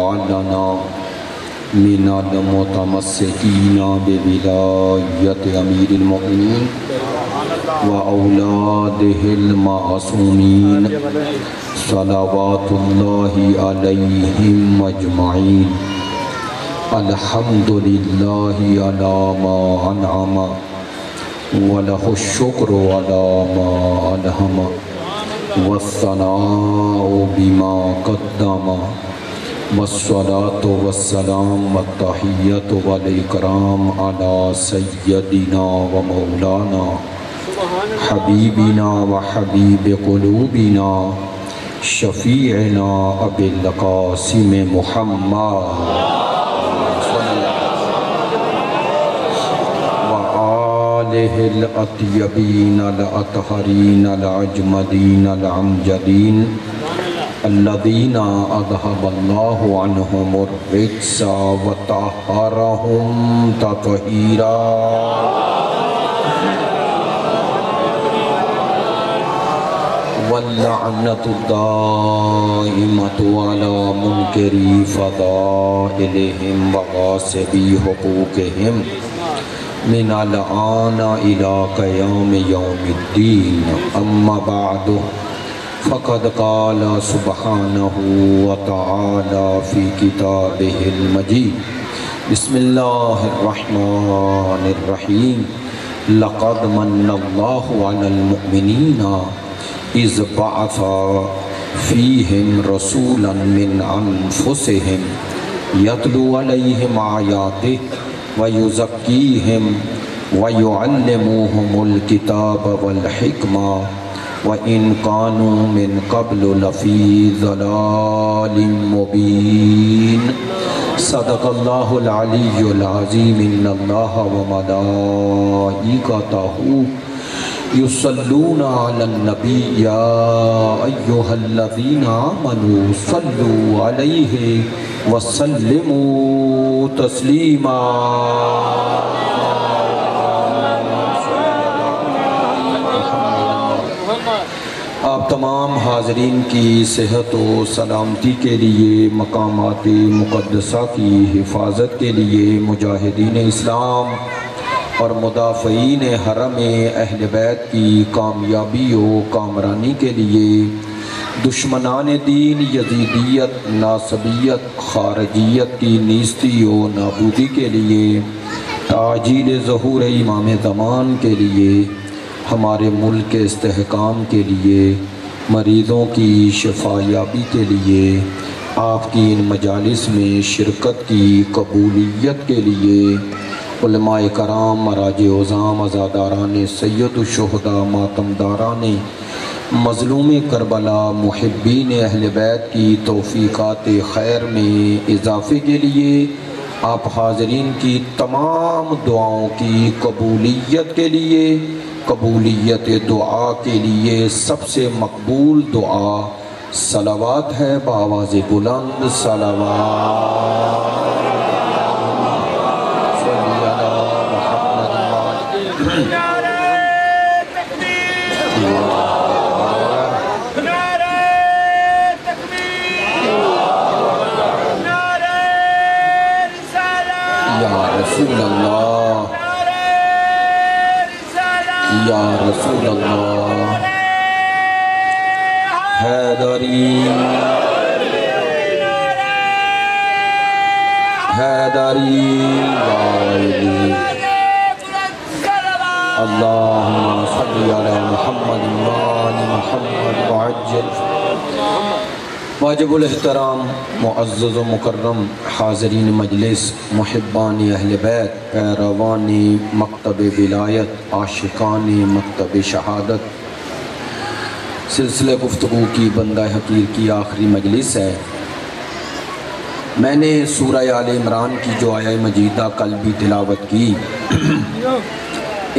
واجعلنا من المتمسكين بولایت امیر المؤمنین وأولاده المعصومین صلوات اللہ علیہم اجمعین الحمد للہ علی ما انعم وَلَهُ الشُّكْرُ عَلَى مَا أَلْهَمَ وَالثَّنَاءُ بِمَا قَدَّمَ وَالصَّلَاةُ وَالسَّلَامُ وَالتَّحِيَّةُ وَالْإِكْرَامُ عَلَى سَيِّدِنَا وَمَوْلَانَا حَبِيبِنَا وَحَبِيبِ قُلُوبِنَا شَفِيعِنَا أَبِي الْقَاسِمِ مُحَمَّدٍ الأطيبين الأطهرين الأجمدين الأمجدين الذين أذهب الله عنهم الرجس وطهرهم تطهيرا واللعنة الدائمة على منكري فضائلهم وغاصبي حقوقهم من الآن إلى قيام يوم الدين أما بعد فقد قال سبحانه وتعالى في كتابه المجيد بسم الله الرحمن الرحيم لقد من الله على المؤمنين إذ بعث فيهم رسولا من أنفسهم يتلو عليهم آياته وَيُزَكِّيهِمْ وَيُعَلِّمُهُمُ الْكِتَابَ وَالْحِكْمَةَ وَإِنْ كَانُوا مِنْ قَبْلُ لَفِي ضَلَالٍ مُبِينٍ صدق اللہ العلی العظیم ان اللہ وملائکتہ یصلون علی النبی یا ایہا الذین آمنوا صلوا علیہ وسلموا تسلیما آپ تمام حاضرین کی صحت و سلامتی کے لیے مقامات مقدسہ کی حفاظت کے لیے مجاہدین اسلام اور مدافعین حرم اہل بیت کی کامیابی و کامرانی کے لیے دشمنان دین یزیدیت ناصبیت خارجیت کی نیستی و نابودی کے لیے تعجیل ظہور امام زمان کے لیے ہمارے ملک کے استحکام کے لیے مریضوں کی شفایابی کے لیے آپ کی ان مجالس میں شرکت کی قبولیت کے لیے علماء کرام مراج عظام عزاداران سید الشہداء ماتمداران مظلوم کربلا محبین اہل بیت کی توفیقات خیر میں اضافے کے لیے آپ حاضرین کی تمام دعاؤں کی قبولیت کے لیے قبولیت دعا کے لیے سب سے مقبول دعا صلوات ہے بآواز بلند صلوات رسول اللہ یا رسول اللہ حیدری حیدری وائلی اللہم صلی علی محمد وآل محمد وعجل واجب الاحترام معزز و مکرم حاضرین مجلس محبان اہل بیت پیروان مکتب ولایت عاشقان مکتب شہادت سلسلہ گفتگو کی بندہ حقیر کی آخری مجلس ہے۔ میں نے سورہ آل عمران کی جو آیہ مجیدہ کل بھی تلاوت کی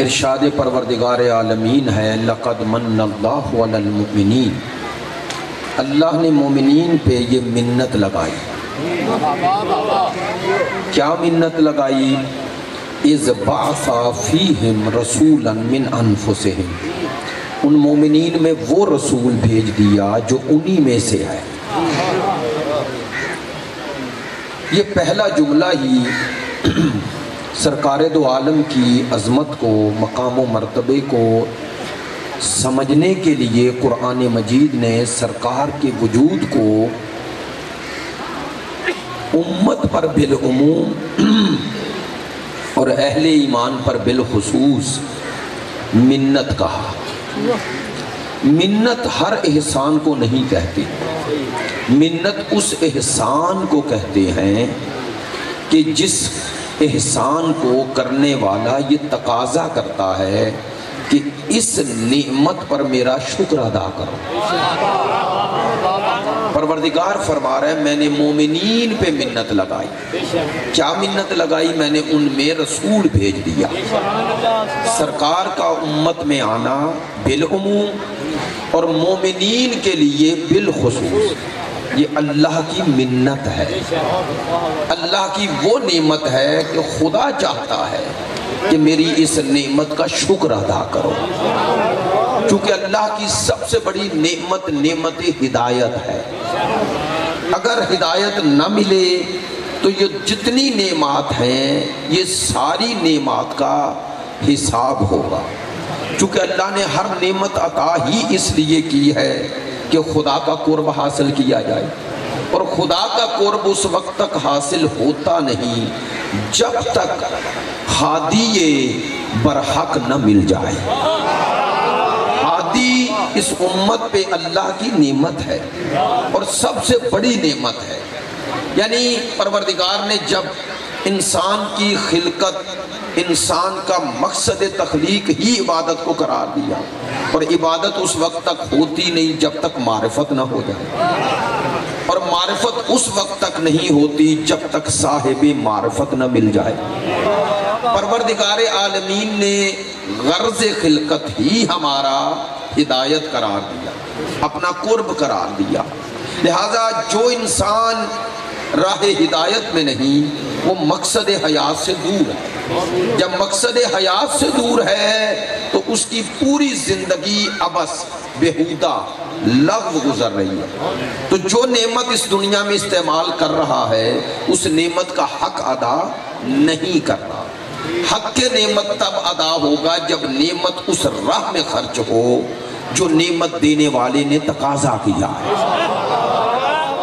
ارشاد پروردگار عالمین ہے لقد من اللہ علی المؤمنین، اللہ نے مومنین پہ یہ منت لگائی۔ کیا منت لگائی؟ اذ بعث فیہم رسولا من انفسہم، ان مومنین میں وہ رسول بھیج دیا جو انہی میں سے ہے۔ یہ پہلا جملہ ہی سرکار دو عالم کی عظمت کو، مقام و مرتبے کو سمجھنے کے لیے قرآن مجید نے سرکار کے وجود کو امت پر بالعموم اور اہل ایمان پر بالخصوص منت کہا۔ منت ہر احسان کو نہیں کہتے، منت اس احسان کو کہتے ہیں کہ جس احسان کو کرنے والا یہ تقاضا کرتا ہے کہ اس نعمت پر میرا شکر ادا کرو۔ پروردگار فرما رہا ہے میں نے مومنین پہ منت لگائی۔ کیا منت لگائی؟ میں نے ان میں رسول بھیج دیا۔ سرکار کا امت میں آنا بالعموم اور مومنین کے لیے بالخصوص، یہ اللہ کی منت ہے۔ اللہ کی وہ نعمت ہے کہ خدا چاہتا ہے کہ میری اس نعمت کا شکر ادا کرو، چونکہ اللہ کی سب سے بڑی نعمت نعمت ہدایت ہے۔ اگر ہدایت نہ ملے تو یہ جتنی نعمات ہیں یہ ساری نعمات کا حساب ہوگا، چونکہ اللہ نے ہر نعمت عطا ہی اس لیے کی ہے کہ خدا کا قرب حاصل کیا جائے، اور خدا کا قرب اس وقت تک حاصل ہوتا نہیں جب تک ہادی برحق نہ مل جائے۔ ہادی اس امت پہ اللہ کی نعمت ہے اور سب سے بڑی نعمت ہے۔ یعنی پروردگار نے جب انسان کی خلقت، انسان کا مقصد تخلیق ہی عبادت کو قرار دیا، اور عبادت اس وقت تک ہوتی نہیں جب تک معرفت نہ ہو جائے، اور معرفت اس وقت تک نہیں ہوتی جب تک صاحب معرفت نہ مل جائے۔ پروردگار عالمین نے غرض خلقت ہی ہمارا ہدایت قرار دیا، اپنا قرب قرار دیا، لہذا جو انسان راہ ہدایت میں نہیں وہ مقصد حیات سے دور ہے۔ جب مقصد حیات سے دور ہے تو اس کی پوری زندگی عبث، بیہودہ، لغو گزر رہی ہے۔ تو جو نعمت اس دنیا میں استعمال کر رہا ہے اس نعمت کا حق ادا نہیں کر رہا۔ حق کے نعمت تب ادا ہوگا جب نعمت اس راہ میں خرچ ہو جو نعمت دینے والے نے تقاضا کیا ہے۔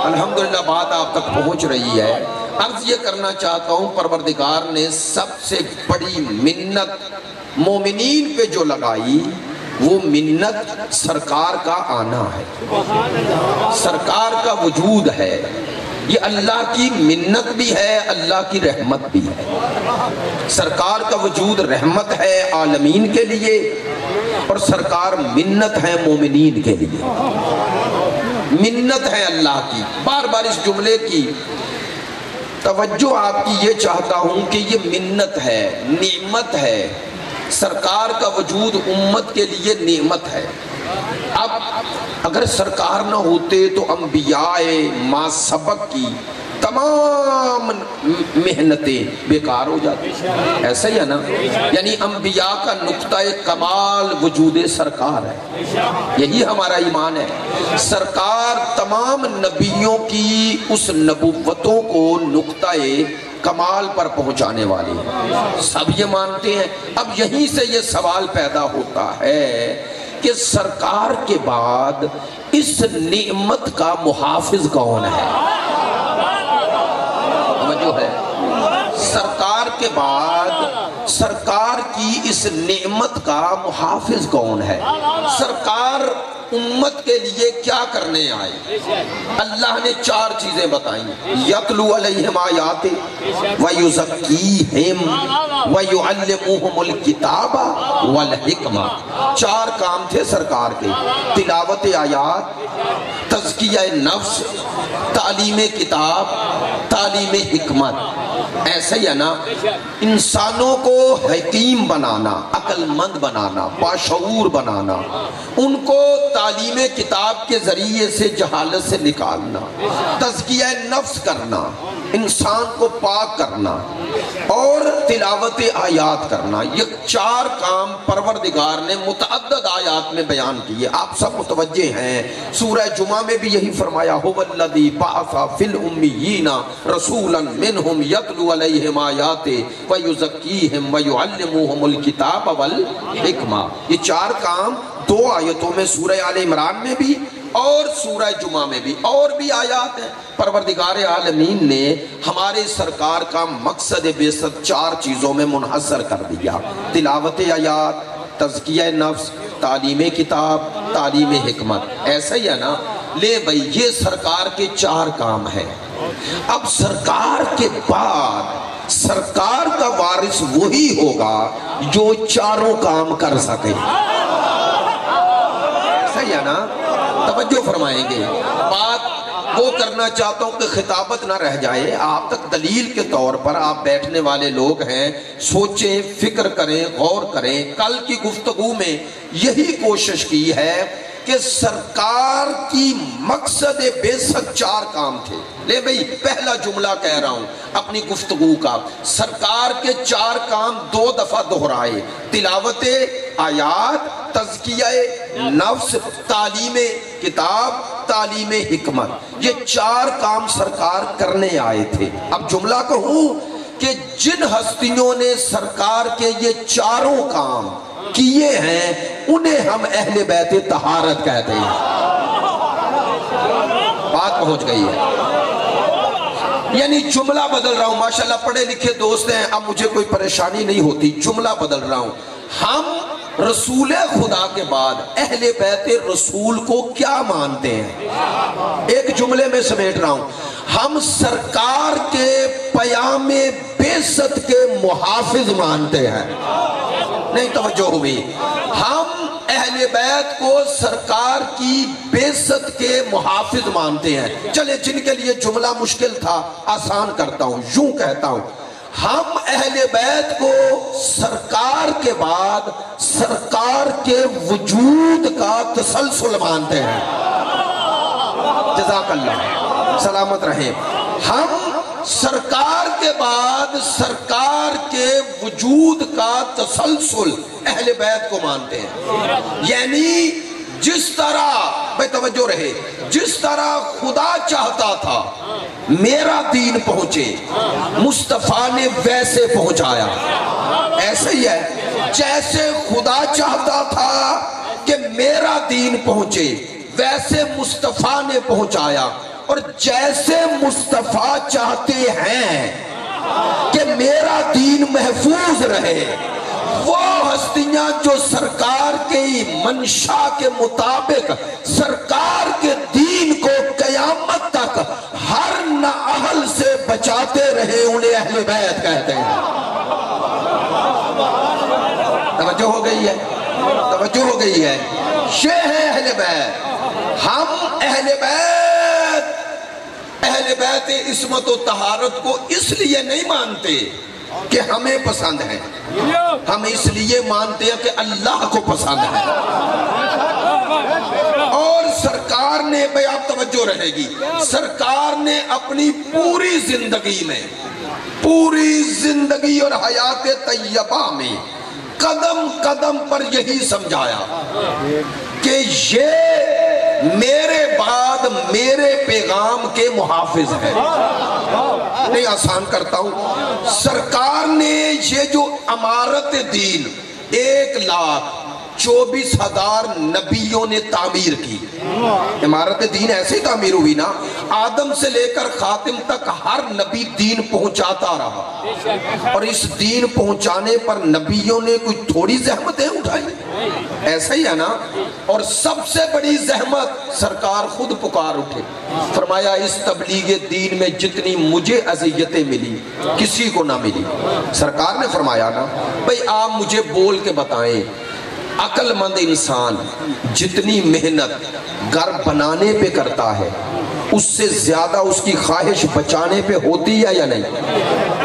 الحمدللہ بات آپ تک پہنچ رہی ہے۔ عرض یہ کرنا چاہتا ہوں پروردگار نے سب سے بڑی منت مومنین پہ جو لگائی وہ منت سرکار کا آنا ہے، سرکار کا وجود ہے۔ یہ اللہ کی منت بھی ہے، اللہ کی رحمت بھی ہے۔ سرکار کا وجود رحمت ہے عالمین کے لیے، اور سرکار منت ہے مومنین کے لیے۔ منت ہے اللہ کی۔ بار بار اس جملے کی توجہ آپ کی یہ چاہتا ہوں کہ یہ منت ہے، نعمت ہے۔ سرکار کا وجود امت کے لیے نعمت ہے۔ اب اگر سرکار نہ ہوتے تو انبیاء ما سبق کی تمام محنتیں بیکار ہو جاتی، ایسا ہی ہے نا؟ یعنی انبیاء کا نقطہ کمال وجود سرکار ہے، یہی ہمارا ایمان ہے۔ سرکار تمام نبیوں کی اس نبوتوں کو نقطہ کمال پر پہنچانے والے ہیں، سب یہ مانتے ہیں۔ اب یہیں سے یہ سوال پیدا ہوتا ہے کہ سرکار کے بعد اس نعمت کا محافظ کون ہے؟ سرکار کے بعد سرکار کی اس نعمت کا محافظ کون ہے؟ سرکار امت کے لیے کیا کرنے آئے؟ اللہ نے 4 چیزیں بتائیں، یتلو علیہم آیات ویزکیہم ویعلمہم الکتاب والحکمہ۔ 4 کام تھے سرکار کے، تلاوت آیات، تزکیہ نفس، تعلیم کتاب، تعلیم حکمت۔ ایسا ہی ہے نا؟ انسانوں کو حکیم بنانا، عقل مند بنانا، باشعور بنانا، ان کو تعلیم کتاب کے ذریعے سے جہالت سے نکالنا، تزکیہ نفس کرنا، انسان کو پاک کرنا اور تلاوت آیات کرنا، یہ 4 کام پروردگار نے متعدد آیات میں بیان کیے۔ آپ سب متوجہ ہیں، سورہ جمعہ میں بھی یہی فرمایا، هو الذی بعث فی الامیین رسولا منہم یتلو علیہم آیاتہ ویزکیہم ویعلمہم الکتاب والحکمہ۔ یہ 4 کام 2 آیتوں میں، سورہ آل عمران میں بھی اور سورہ جمعہ میں بھی، اور بھی آیات ہیں۔ پروردگار عالمین نے ہمارے سرکار کا مقصد بعثت 4 چیزوں میں منحصر کر دیا: تلاوت آیات، تزکیہ نفس، تعلیم کتاب، تعلیم حکمت۔ ایسا ہی ہے نا؟ لے بھئی، یہ سرکار کے 4 کام ہیں۔ اب سرکار کے بعد سرکار کا وارث وہی ہوگا جو 4 کام کر سکے۔ ایسا ہی ہے نا؟ توجہ فرمائیں گے۔ بات وہ کرنا چاہتا ہوں کہ خطابت نہ رہ جائے، آپ تک دلیل کے طور پر آپ بیٹھنے والے لوگ ہیں، سوچیں، فکر کریں، غور کریں۔ کل کی گفتگو میں یہی کوشش کی ہے کہ سرکار کی مقصد بعثت 4 کام تھے۔ لے بھئی، پہلا جملہ کہہ رہا ہوں اپنی گفتگو کا، سرکار کے 4 کام 2 دفعہ دہرائے: تلاوت آیات، تزکیہ نفس، تعلیم کتاب، تعلیم حکمت۔ یہ 4 کام سرکار کرنے آئے تھے۔ اب جملہ کہوں کہ جن ہستیوں نے سرکار کے یہ 4 کام کیے ہیں انہیں ہم اہل بیت طہارت کہتے ہیں۔ بات پہنچ گئی ہے، یعنی جملہ بدل رہا ہوں۔ ماشاءاللہ پڑھے لکھے دوست ہیں، اب مجھے کوئی پریشانی نہیں ہوتی، جملہ بدل رہا ہوں۔ ہم رسول خدا کے بعد اہل بیت رسول کو کیا مانتے ہیں؟ ایک جملے میں سمیٹ رہا ہوں، ہم سرکار کے پیام بعثت کے محافظ مانتے ہیں۔ نہیں توجہ ہوئی؟ ہم اہل بیت کو سرکار کی بعثت کے محافظ مانتے ہیں۔ چلے، جن کے لیے جملہ مشکل تھا آسان کرتا ہوں، یوں کہتا ہوں، ہم اہل بیت کو سرکار کے بعد سرکار کے وجود کا تسلسل مانتے ہیں۔ جزاک اللہ، سلامت رہیں۔ ہم سرکار کے بعد سرکار کے وجود کا تسلسل اہل بیت کو مانتے ہیں، یعنی جس طرح، بھائی توجہ رہے، جس طرح خدا چاہتا تھا میرا دین پہنچے، مصطفیٰ نے ویسے پہنچایا۔ ایسے ہی ہے، جیسے خدا چاہتا تھا کہ میرا دین پہنچے ویسے مصطفیٰ نے پہنچایا، اور جیسے مصطفیٰ چاہتے ہیں کہ میرا دین محفوظ رہے، وہ ہستیاں جو سرکار کی منشا کے مطابق سرکار کے دین کو قیامت تک ہر نااہل سے بچاتے رہے، انہیں اہل بیت کہتے ہیں۔ توجہ ہو گئی ہے؟ توجہ ہو گئی ہے؟ یہ ہے اہل بیت۔ ہم اہل بیت عصمت و طہارت کو اس لیے نہیں مانتے کہ ہمیں پسند ہے، ہم اس لیے مانتے ہیں کہ اللہ کو پسند ہے۔ اور سرکار نے، بھئی آپ توجہ رہے گی، سرکار نے اپنی پوری زندگی اور حیات طیبہ میں قدم قدم پر یہی سمجھایا کہ یہ میرے بعد میرے پیغام کے محافظ ہیں۔ نہیں، آسان کرتا ہوں، سرکار نے یہ جو امارت دین 1,24,000 نبیوں نے تعمیر کی، امارت دین ایسے تعمیر ہوئی نا، آدم سے لے کر خاتم تک ہر نبی دین پہنچاتا رہا، اور اس دین پہنچانے پر نبیوں نے کوئی تھوڑی زحمتیں اٹھائی، ایسا ہی ہے نا؟ اور سب سے بڑی زحمت سرکار خود پکار اٹھے، فرمایا اس تبلیغ دین میں جتنی مجھے اذیتیں ملی کسی کو نہ ملی۔ سرکار نے فرمایا نا، بھئی آپ مجھے بول کے بتائیں، عقل مند انسان جتنی محنت گھر بنانے پہ کرتا ہے اس سے زیادہ اس کی خواہش بچانے پہ ہوتی ہے یا نہیں؟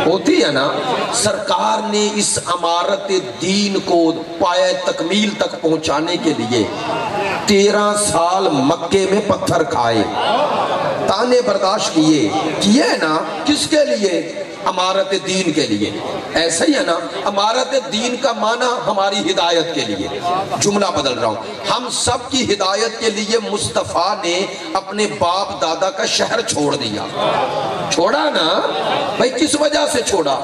ہوتی ہے نا۔ سرکار نے اس امارت دین کو پایہ تکمیل تک پہنچانے کے لیے 13 سال مکے میں پتھر کھائے، تانے برداشت کیے ہے نا۔ کس کے لیے؟ امارت دین کے لیے۔ ایسا ہی ہے نا، امارت دین کا معنی ہماری ہدایت کے لیے، جملہ بدل رہا ہوں، ہم سب کی ہدایت کے لیے مصطفیٰ نے اپنے باپ دادا کا شہر چھوڑ دیا۔ چھوڑا نا بھائی، کس وجہ سے چھوڑا؟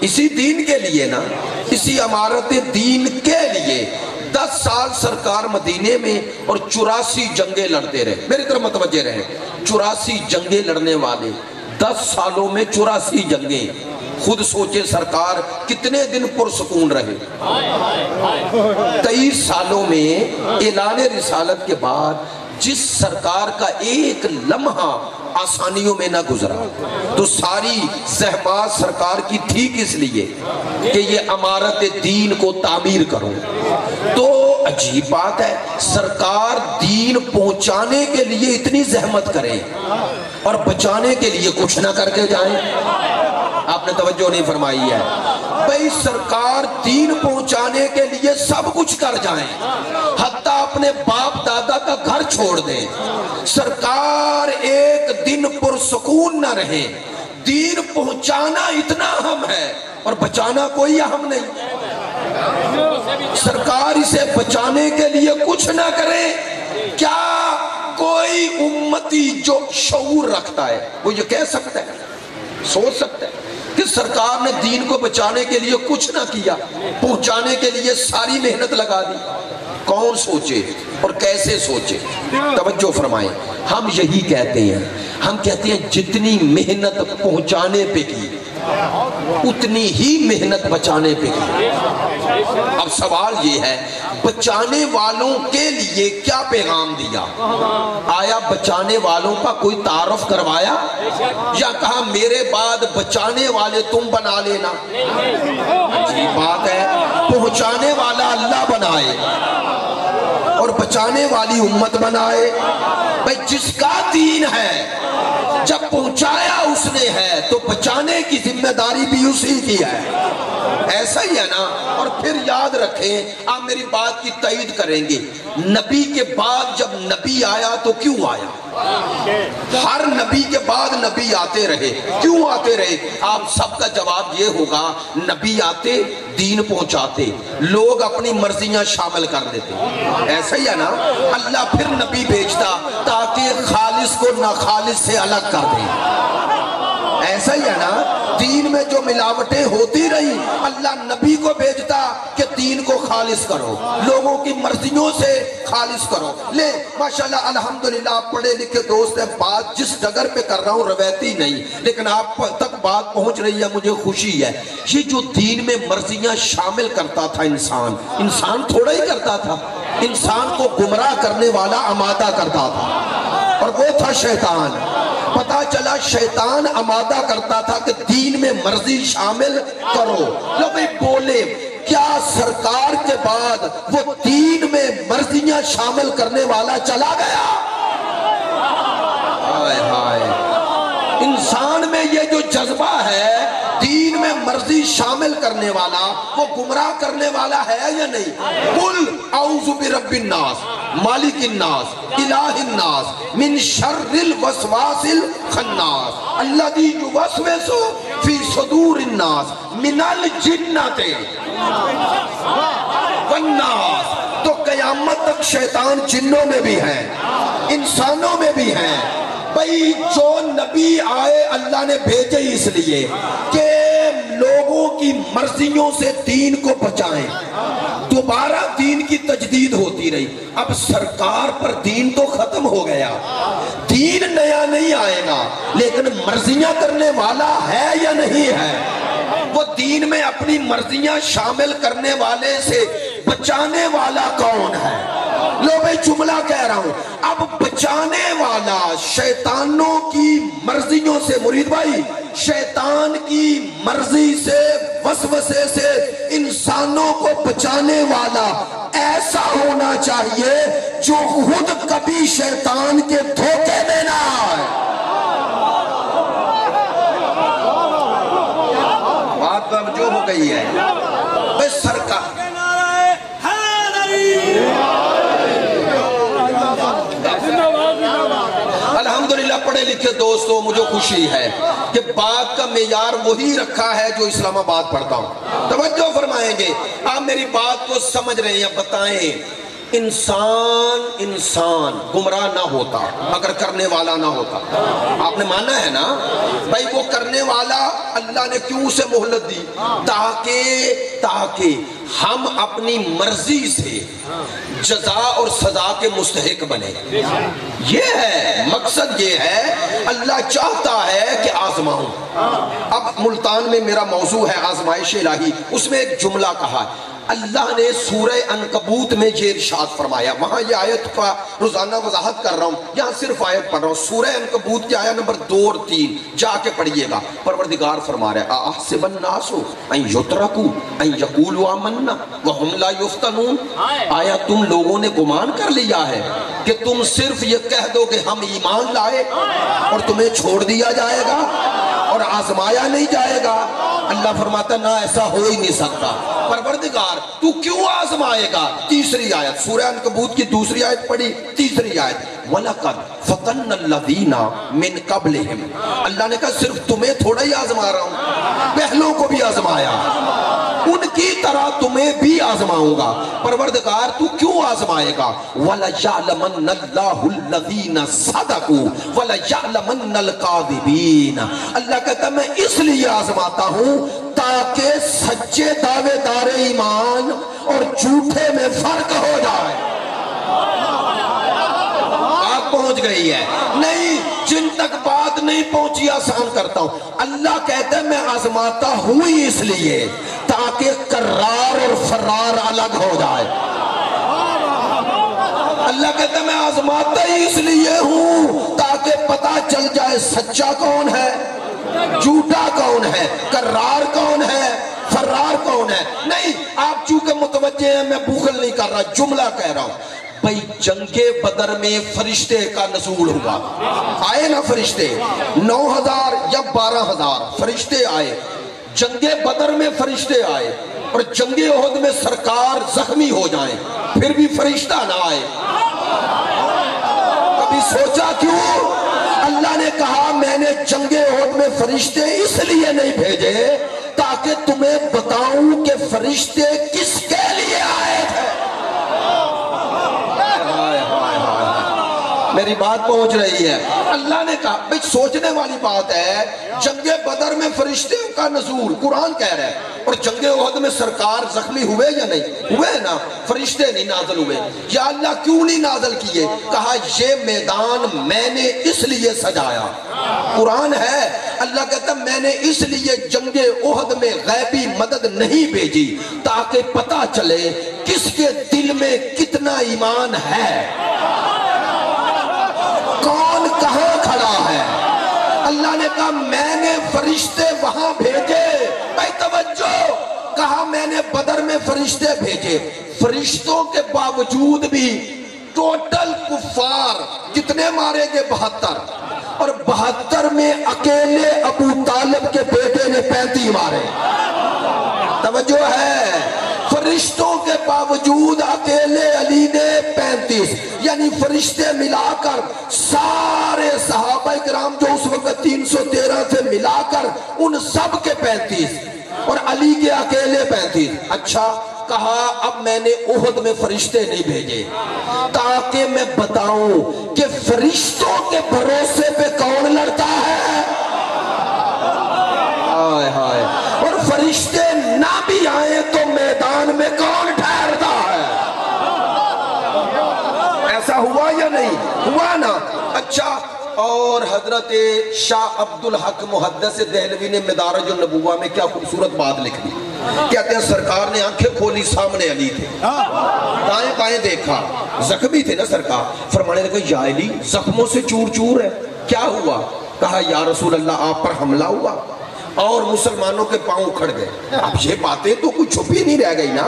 اسی دین کے لیے نا، اسی امارت دین کے لیے۔ 10 سال سرکار مدینے میں اور 84 جنگیں لڑتے رہے۔ میری طرف متوجہ رہے، 84 جنگیں لڑنے والے، 10 سالوں میں 84 جنگیں۔ خود سوچے سرکار کتنے دن پرسکون رہے۔ 23 سالوں میں اعلان رسالت کے بعد جس سرکار کا ایک لمحہ آسانیوں میں نہ گزرا، تو ساری زحمات سرکار کی تھی کس لیے؟ کہ یہ امارت دین کو تعمیر کرو۔ تو عجیب بات ہے، سرکار دین پہنچانے کے لیے اتنی زحمت کریں اور بچانے کے لیے کچھ نہ کر کے جائیں۔ آپ نے توجہ نہیں فرمائی ہے بھئی، سرکار دین پہنچانے کے لیے سب کچھ کر جائیں، حتیٰ اپنے باپ دادا کا گھر چھوڑ دیں، سرکار ایک دن پرسکون نہ رہے۔ دین پہنچانا اتنا اہم ہے اور بچانا کوئی اہم نہیں۔ سرکار اسے بچانے کے لیے کچھ نہ کرے۔ کیا کوئی امتی جو شعور رکھتا ہے وہ یہ کہہ سکتا ہے، سوچ سکتا ہے کہ سرکار نے دین کو بچانے کے لیے کچھ نہ کیا، پہنچانے کے لیے ساری محنت لگا دی؟ کون سوچے اور کیسے سوچے؟ توجہ فرمائیں، ہم یہی کہتے ہیں، ہم کہتے ہیں جتنی محنت پہنچانے پہ کی اتنی ہی محنت بچانے پہ کی۔ اب سوال یہ ہے، بچانے والوں کے لیے کیا پیغام دیا؟ آیا بچانے والوں کا کوئی تعارف کروایا یا کہا میرے بعد بچانے والے تم بنا لینا؟ عجیب بات ہے، پہنچانے والا اللہ بنائے اور بچانے والی امت بنائے۔ بھئی جس کا دین ہے، جب پہنچایا اس نے ہے تو بچانے کی ذمہ داری بھی اسی کی ہے۔ ایسا ہی ہے نا۔ اور پھر یاد رکھیں، آپ میری بات کی تائید کریں گے، نبی کے بعد جب نبی آیا تو کیوں آیا؟ ہر نبی کے بعد نبی آتے رہے، کیوں آتے رہے؟ آپ سب کا جواب یہ ہوگا، نبی آتے دین پہنچاتے، لوگ اپنی مرضیاں شامل کر دیتے۔ ایسا ہی ہے نا، اللہ پھر نبی بھیجتا تاکہ خالص کو ناخالص سے الگ کر دیں۔ ایسا ہی ہے نا، دین میں جو ملاوٹیں ہوتی رہی، اللہ نبی کو بھیجتا کہ دین کو خالص کرو، لوگوں کی مرضیوں سے خالص کرو۔ لے ماشاءاللہ الحمدللہ آپ پڑھے لکھے دوست ہیں، بات جس ڈگر پہ کر رہا ہوں روایتی نہیں، لیکن آپ تک بات پہنچ رہی ہے، مجھے خوشی ہے۔ یہ جو دین میں مرضیاں شامل کرتا تھا انسان تھوڑا ہی کرتا تھا، انسان کو گمراہ کرنے والا آمادہ کرتا تھا، اور وہ تھا شیطان۔ پتا چلا شیطان آمادہ کرتا تھا کہ دین میں مرضی شامل کرو۔ لو بھئی بولے، کیا سرکار کے بعد وہ دین میں مرضیاں شامل کرنے والا چلا گیا؟ ہائے ہائے، انسان میں یہ جو جذبہ ہے دین میں مرضی شامل کرنے والا، وہ گمراہ کرنے والا ہے یا نہیں؟ قل اعوذ برب الناس مالک الناس الہ الناس من شر الوسواس الخناس الذی یوسوس فی صدور الناس من الجنۃ والناس۔ تو قیامت تک شیطان جنوں میں بھی ہے، انسانوں میں بھی ہے۔ بھئی جو نبی آئے اللہ نے بھیجے اس لیے کہ لوگوں کی مرضیوں سے دین کو بچائیں۔ دوبارہ دین کی تجدید ہوتی رہی۔ اب سرکار پر دین تو ختم ہو گیا، دین نیا نہیں آئے گا، لیکن مرضیاں کرنے والا ہے یا نہیں ہے؟ وہ دین میں اپنی مرضیاں شامل کرنے والے سے بچانے والا کون ہے؟ لو میں جملہ کہہ رہا ہوں، اب بچانے والا شیطانوں کی مرضیوں سے، مرید بھائی شیطان کی مرضی سے، وسوسے سے انسانوں کو بچانے والا ایسا ہونا چاہیے جو خود کبھی شیطان کے دھوکے میں نہ آئے۔ توجہ ہو گئی ہے بھئی سرکار الحمدللہ پڑھے لکھے دوستو مجھے خوشی ہے کہ بات کا معیار وہی رکھا ہے جو اسلام آباد پڑھتا ہوں. توجہ فرمائیں گے آپ میری بات کو سمجھ رہے ہیں. بتائیں انسان گمراہ نہ ہوتا اگر کرنے والا نہ ہوتا. آپ نے مانا ہے نا بھائی وہ کرنے والا اللہ نے کیوں اسے مہلت دی؟ تاکہ ہم اپنی مرضی سے جزا اور سزا کے مستحق بنے. یہ ہے مقصد. یہ ہے اللہ چاہتا ہے کہ آزماؤں. اب ملتان میں میرا موضوع ہے آزمائش الہی. اس میں ایک جملہ کہا ہے اللہ نے سورہ عنکبوت میں یہ ارشاد فرمایا. وہاں یہ آیت کا روزانہ وضاحت کر رہا ہوں, یہاں صرف آیت پڑھ رہا ہوں. سورہ عنکبوت کی آیت نمبر 2 اور 3 جا کے پڑھئیے گا. پروردگار فرما رہا ہے احسب الناس ان یترکوا ان یقولوا آمنا وهم لا یفتنون. آیا تم لوگوں نے گمان کر لیا ہے کہ تم صرف یہ کہہ دو کہ ہم ایمان لائے اور تمہیں چھوڑ دیا جائے گا اور آزمایا نہیں جائے گا؟ اللہ فرماتا نہ ایسا ہو ہی نہیں سکتا. پروردگار تو کیوں آزمائے گا؟ تیسری آیت سورہ عنکبوت کی دوسری آیت پڑھی, تیسری آیت وَلَقَدْ فَتَنَّ الَّذِينَ مِن قَبْلِهِمْ. اللہ نے کہا صرف تمہیں تھوڑا ہی آزما رہا ہوں, پہلوں کو بھی آزمایا, ان کی طرح تمہیں بھی آزماؤں گا. پروردگار تو کیوں آزمائے گا؟ وَلَيَعْلَمَنَّ اللَّهُ الَّذِينَ صَدَقُوا وَلَيَعْلَمَنَّ الْكَاذِبِينَ. اللہ کہتا میں اس لیے آزماتا ہوں تاکہ سچے دعوے دار ایمان اور جھوٹے میں فرق ہو جائے. آپ پہنچ گئی ہے نہیں؟ جن تک بات نہیں پہنچی آسان کرتا ہوں. اللہ کہتا ہے میں آزماتا ہوں ہی اس لیے تاکہ کرار اور فرار الگ ہو جائے. اللہ کہتا ہے میں آزماتا ہی اس لیے ہوں تاکہ پتہ چل جائے سچا کون ہے, جھوٹا کون ہے, کرار کون ہے, فرار کون ہے. نہیں, آپ چونکہ متوجہ ہیں میں بخل نہیں کر رہا, جملہ کہہ رہا ہوں. بھئی جنگ بدر میں فرشتے کا نزول ہوا, آئے نا فرشتے 9,000 یا 12,000 فرشتے آئے. جنگ بدر میں فرشتے آئے اور جنگ احد میں سرکار زخمی ہو جائیں پھر بھی فرشتہ نہ آئے. کبھی سوچا کیوں؟ اللہ نے کہا میں نے جنگ احد میں فرشتے اس لیے نہیں بھیجے تاکہ تمہیں بتاؤں کہ فرشتے کس کے لیے آئے تھے. میری بات پہنچ رہی ہے. اللہ نے کہا بھئی سوچنے والی بات ہے, جنگ بدر میں فرشتوں کا نزول قرآن کہہ رہا ہے اور جنگ احد میں سرکار زخمی ہوئے یا نہیں ہوئے نا, فرشتے نہیں نازل ہوئے. یا اللہ کیوں نہیں نازل کیے؟ کہا یہ میدان میں نے اس لیے سجایا. قرآن ہے, اللہ کہتا میں نے اس لیے جنگ احد میں غیبی مدد نہیں بھیجی تاکہ پتہ چلے کس کے دل میں کتنا ایمان ہے, کون کہاں کھڑا ہے. اللہ نے کہا میں نے فرشتے وہاں بھیجے. بھائی توجہ, کہا میں نے بدر میں فرشتے بھیجے. فرشتوں کے باوجود بھی ٹوٹل کفار کتنے مارے گے؟ 72, اور 72 میں اکیلے ابو طالب کے بیٹے نے 35 مارے. توجہ ہے, فرشتوں کے باوجود اکیلے علی نے 35, یعنی فرشتے ملا کر سارے صحابہ کرام جو اس وقت 313 سے ملا کر ان سب کے 35 اور علی کے اکیلے 35. اچھا, کہا اب میں نے احد میں فرشتے نہیں بھیجے تاکہ میں بتاؤں کہ فرشتوں کے بھروسے پہ کون لڑتا ہے. ہائے ہائے, اور فرشتے نہ بھی آئے تو میدان میں کون ٹھہرتا ہے. ایسا ہوا یا نہیں ہوا نا؟ اچھا, اور حضرت شاہ عبدالحق محدث دہلوی نے مدارج النبوہ میں کیا خوبصورت بات لکھ دی. کہتے ہیں سرکار نے آنکھیں کھولی, سامنے علی تھے, دائیں بائیں دیکھا, زخمی تھے نا سرکار. فرمانے لگے یا علی زخموں سے چور چور ہے, کیا ہوا؟ کہا یا رسول اللہ آپ پر حملہ ہوا اور مسلمانوں کے پاؤں اکھڑ گئے۔ اب یہ باتیں تو کوئی چھپی نہیں رہ گئی نا،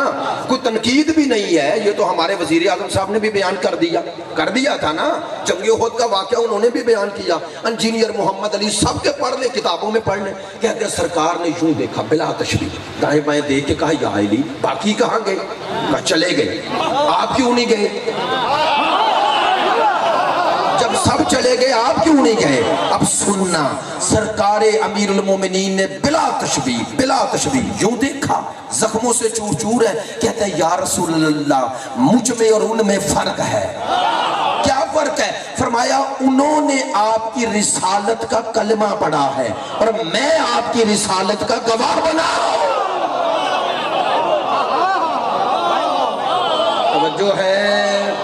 کوئی تنقید بھی نہیں ہے، یہ تو ہمارے وزیر اعظم صاحب نے بھی بیان کر دیا تھا نا، جنگ احد کا واقعہ انہوں نے بھی بیان کیا۔ انجینئر محمد علی سب کے پڑھ لیں، کتابوں میں پڑھ لیں، کہتے ہیں سرکار نے یوں دیکھا بلا تشبیہ، دائیں بائیں دیکھ کے کہا یا علی باقی کہاں گئے؟ کہا چلے گئے، آپ کیوں نہیں گئے؟ جب سب چلے گئے آپ کیوں نہیں گئے؟ اب سننا، سرکار امیر المومنین نے بلا تشبیہ یوں دیکھا، زخموں سے چور چور ہے، کہتے ہیں یا رسول اللہ مجھ میں اور ان میں فرق ہے۔ کیا فرق ہے؟ فرمایا انہوں نے آپ کی رسالت کا کلمہ پڑھا ہے اور میں آپ کی رسالت کا گواہ بنا ہوں۔ توجہ ہے،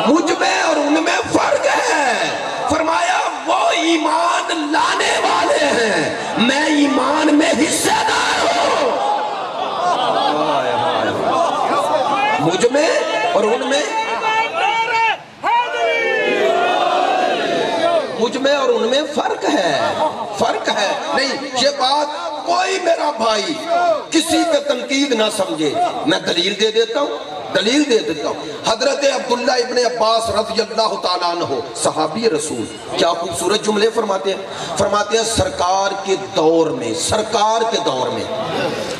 مجھ میں اور ان میں فرق ہے۔ فرمایا وہ ایمان لانے والے ہیں، میں ایمان میں حصہ دار ہوں۔ مجھ میں اور ان میں، مجھ میں اور ان میں فرق ہے، فرق ہے۔ نہیں، یہ بات کوئی میرا بھائی کسی پہ تنقید نہ سمجھے، میں دلیل دے دیتا ہوں۔ حضرت عبداللہ ابن عباس رضی اللہ تعالیٰ عنہ صحابی رسول کیا خوبصورت جملے فرماتے ہیں سرکار کے دور میں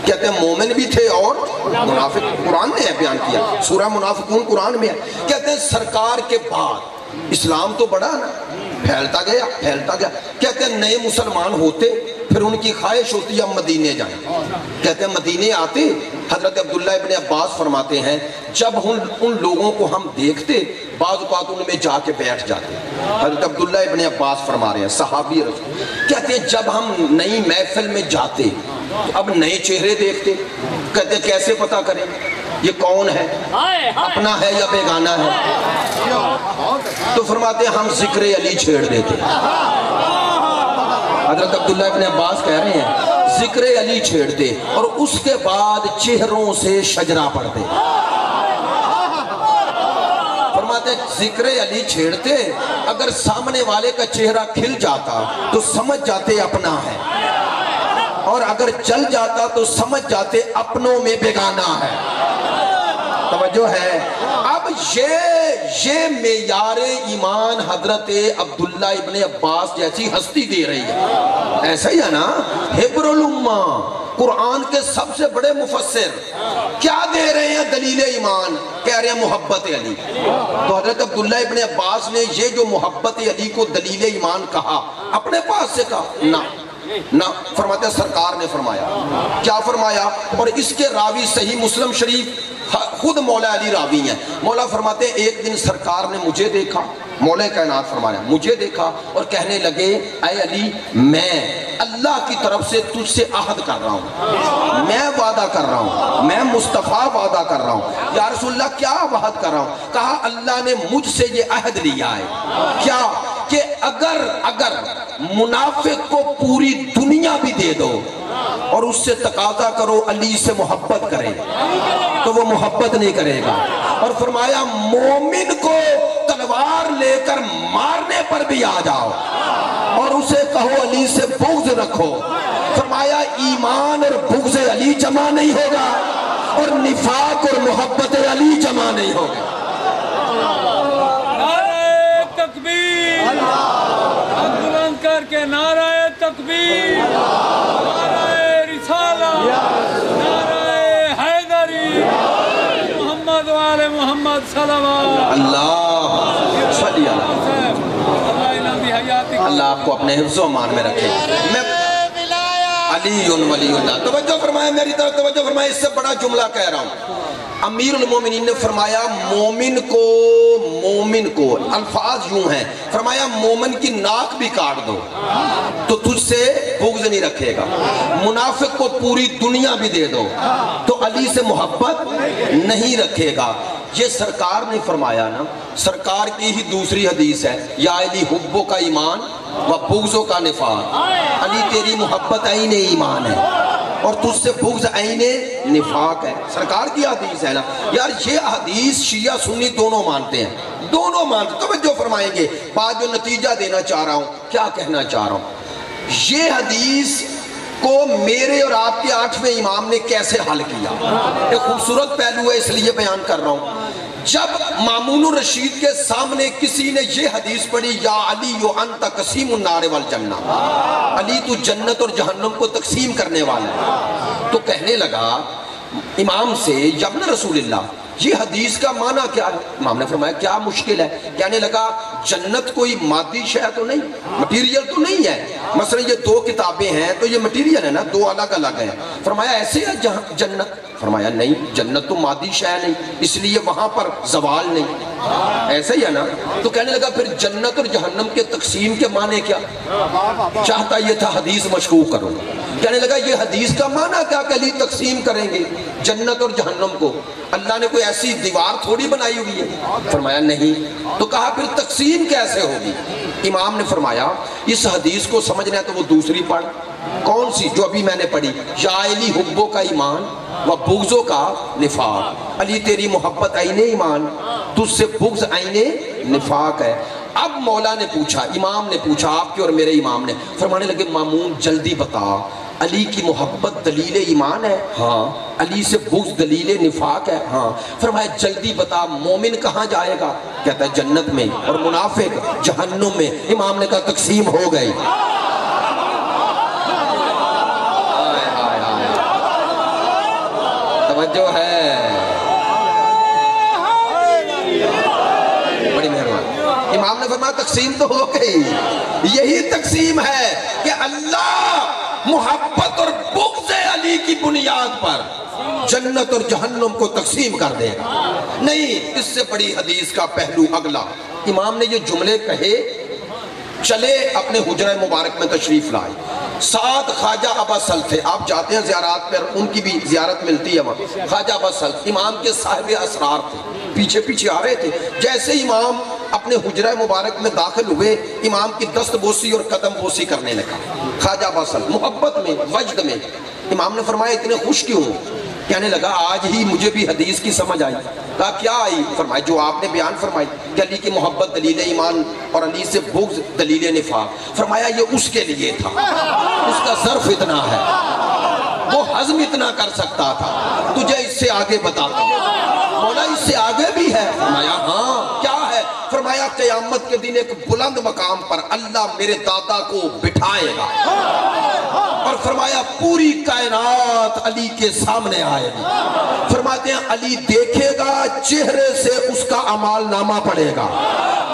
کہتے ہیں مومن بھی تھے اور منافق، قرآن نے بیان کیا، سورہ منافقون قرآن میں ہے، کہتے ہیں سرکار کے بعد اسلام تو بڑا نا، پھیلتا گیا، کہتے ہیں نئے مسلمان ہوتے، پھر ان کی خواہش ہوتی ہے ہم مدینے جائیں، کہتے ہیں مدینے آتے، حضرت عبداللہ ابن عباس فرماتے ہیں جب ان لوگوں کو ہم دیکھتے بعض اوقات ان میں جا کے بیٹھ جاتے۔ حضرت عبداللہ ابن عباس فرما رہے ہیں صحابی رسول، کہتے ہیں جب ہم نئی محفل میں جاتے تو اب نئے چہرے دیکھتے، کہتے ہیں کیسے پتہ کریں یہ کون ہے، اپنا ہے یا بیگانہ ہے؟ تو فرماتے ہیں ہم ذکر علی چھیڑ دیتے۔ حضرت عبداللہ ابن عباس کہہ رہے ہیں ذکر علی چھیڑتے اور اس کے بعد چہروں سے شجرہ پڑھتے۔ فرماتے ہیں ذکر علی چھیڑتے، اگر سامنے والے کا چہرہ کھل جاتا تو سمجھ جاتے اپنا ہے، اور اگر چل جاتا تو سمجھ جاتے اپنوں میں بیگانہ ہے۔ توجہ ہے، اب یہ معیار ایمان حضرت عبداللہ ابن عباس جیسی ہستی دے رہی ہے، ایسا ہی ہے نا، حبر الامہ قرآن کے سب سے بڑے مفسر کیا دے رہے ہیں دلیل ایمان؟ کہہ رہے ہیں محبت علی۔ تو حضرت عبداللہ ابن عباس نے یہ جو محبت علی کو دلیل ایمان کہا اپنے پاس سے کہا نہ، فرماتے ہیں سرکار نے فرمایا۔ کیا فرمایا؟ اور اس کے راوی صحیح مسلم شریف خود مولا علی راوی ہیں، مولا فرماتے ہیں ایک دن سرکار نے مجھے دیکھا، مولا کائنات فرمایا مجھے دیکھا اور کہنے لگے اے علی میں اللہ کی طرف سے تجھ سے عہد کر رہا ہوں، میں وعدہ کر رہا ہوں، میں مصطفیٰ وعدہ کر رہا ہوں۔ یا رسول اللہ کیا وعد کر رہا ہوں؟ کہا اللہ نے مجھ سے یہ عہد لیا ہے، کیا کہ اگر منافق کو پوری دنیا بھی دے دو اور اس سے تقاضا کرو علی سے محبت کرے تو وہ محبت نہیں کرے گا، اور فرمایا مومن کو تلوار لے کر مارنے پر بھی آ جاؤ اور اسے کہو علی سے بغض رکھو، فرمایا ایمان اور بغض علی جمع نہیں ہوگا اور نفاق اور محبت علی جمع نہیں ہوگا۔ نعرہ تکبیر، نعرہ رسالہ، نعرہ حیدری، محمد وآل محمد صلوات اللہ صلی اللہ آپ کو اپنے حفظ و امان میں رکھے۔ میں علی ولی اللہ، توجہ فرمائے میری طرف، توجہ فرمائے، اس سے بڑا جملہ کہہ رہا ہوں۔ امیر المومنین نے فرمایا مومن کو الفاظ یوں ہیں، فرمایا مومن کی ناک بھی کاٹ دو تو تجھ سے بغض نہیں رکھے گا، منافق کو پوری دنیا بھی دے دو تو علی سے محبت نہیں رکھے گا۔ یہ سرکار نے فرمایا نا، سرکار کی ہی دوسری حدیث ہے یا علی حبو کا ایمان و بغضو کا نفاق، علی تیری محبت عین ایمان ہے اور تجھ سے بغض عین نفاق ہے، سرکار کی حدیث ہے نا یار۔ یہ حدیث شیعہ سنی دونوں مانتے ہیں، دونوں مانتے، توجہ فرمائیں گے بات جو نتیجہ دینا چاہ رہا ہوں، کیا کہنا چاہ رہا ہوں۔ یہ حدیث کو میرے اور آپ کے 8ویں امام نے کیسے حل کیا؟ ایک خوبصورت پہلو ہے، اس لیے بیان کر رہا ہوں۔ جب مامون الرشید کے سامنے کسی نے یہ حدیث پڑھی، یا علی انت قسیم النار والجنہ، علی تو جنت اور جہنم کو تقسیم کرنے والا، تو کہنے لگا امام سے، یا ابن رسول اللہ یہ حدیث کا معنی کیا ہے؟ امام نے فرمایا کیا مشکل ہے؟ کہنے لگا جنت کوئی مادی شے تو نہیں، مٹیریل تو نہیں ہے، مثلا یہ 2 کتابیں ہیں تو یہ مٹیریل ہے نا، 2 الگ الگ ہیں۔ فرمایا ایسے ہے جنت؟ فرمایا نہیں، جنت تو مادی شے نہیں، اس لیے وہاں پر زوال نہیں، ایسا ہی ہے نا۔ تو کہنے لگا پھر جنت اور جہنم کے تقسیم کے معنی کیا؟ چاہتا یہ تھا حدیث مشکوک کروں، کہنے لگا یہ حدیث کا معنی کیا کہ علی تقسیم کریں گے جنت اور جہنم کو؟ اللہ نے کوئی ایسی دیوار تھوڑی بنائی ہوئی ہے۔ فرمایا نہیں۔ تو کہا پھر تقسیم کیسے ہوگی؟ امام نے فرمایا اس حدیث کو سمجھنا ہے تو وہ دوسری پڑھ۔ کون سی؟ جو ابھی میں نے پڑھی، یا علی حبوں کا ایمان و بغضوں کا نفاق، علی تیری محبت عین ایمان، تجھ سے بغض عین نفاق ہے۔ اب مولا نے پوچھا، امام نے پوچھا، آپ کے اور میرے امام نے، فرمانے لگے مامون جلدی بتا، علی کی محبت دلیل ایمان ہے؟ ہاں۔ علی سے بغض دلیل نفاق ہے؟ ہاں۔ فرمایا جلدی بتا مومن کہاں جائے گا؟ کہتا ہے جنت میں، اور منافق جہنم میں۔ امام نے کہا تقسیم ہو گئی۔ توجہ ہے، بڑی مہربانی۔ امام نے فرمایا تقسیم تو ہو گئی، یہی تقسیم ہے کہ اللہ محبت اور بغض علی کی بنیاد پر جنت اور جہنم کو تقسیم کر دے گا۔ نہیں، اس سے بڑی حدیث کا پہلو اگلا۔ امام نے یہ جملے کہے، چلے اپنے حجرہ مبارک میں تشریف لائے، ساتھ خواجہ ابا سلط تھے، آپ جاتے ہیں زیارات پر، ان کی بھی زیارت ملتی ہے وہاں۔ خواجہ ابا سلط امام کے صاحب اسرار تھے، پیچھے پیچھے آ رہے تھے۔ جیسے امام اپنے حجرہ مبارک میں داخل ہوئے، امام کی دست بوسی اور قدم بوسی کرنے لگا خواجہ ابا سلط، محبت میں، وجد میں۔ امام نے فرمایا اتنے خوش کیوں؟ کہنے لگا آج ہی مجھے بھی حدیث کی سمجھ آئی۔ کہا کیا آئی؟ فرمایا جو آپ نے بیان فرمائی کہ علی کی محبت دلیل ایمان اور علی سے بغض دلیل نفاق۔ فرمایا یہ اس کے لیے تھا، اس کا ظرف اتنا ہے، وہ ہضم اتنا کر سکتا تھا، تجھے اس سے آگے بتاتا ہوں۔ مولا اس سے آگے بھی ہے؟ فرمایا ہاں۔ کیا ہے؟ فرمایا قیامت کے دن ایک بلند مقام پر اللہ میرے دادا کو بٹھائے گا، اور فرمایا پوری کائنات علی کے سامنے آئے گی۔ فرماتے ہیں علی دیکھے گا، چہرے سے اس کا اعمال نامہ پڑے گا،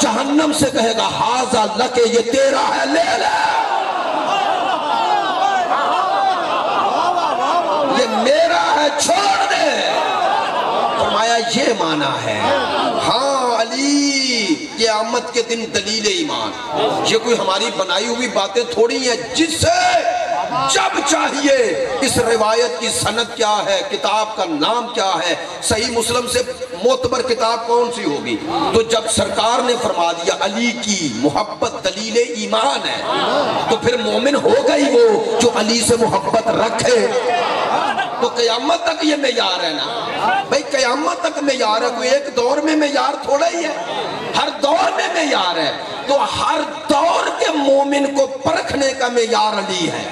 جہنم سے کہے گا ہاذا لک، یہ تیرا ہے، لے لے، یہ میرا ہے، چھوڑ دے۔ فرمایا یہ معنی ہے۔ ہاں علی قیامت کے دن دلیل ایمان، یہ کوئی ہماری بنائی ہوئی باتیں تھوڑی ہیں، جس سے جب چاہیے اس روایت کی سند کیا ہے، کتاب کا نام کیا ہے، صحیح مسلم سے معتبر کتاب کون سی ہوگی، تو جب سرکار نے فرما دیا علی کی محبت دلیل ایمان ہے، تو پھر مومن ہوگا ہی وہ جو علی سے محبت رکھے۔ تو قیامت تک یہ معیار ہے نا بھائی، قیامت تک معیار ہے، کوئی ایک دور میں معیار تھوڑا ہی ہے، ہر دور میں معیار ہے۔ تو ہر دور کے مومن کو پرکھنے کا معیار علی ہے۔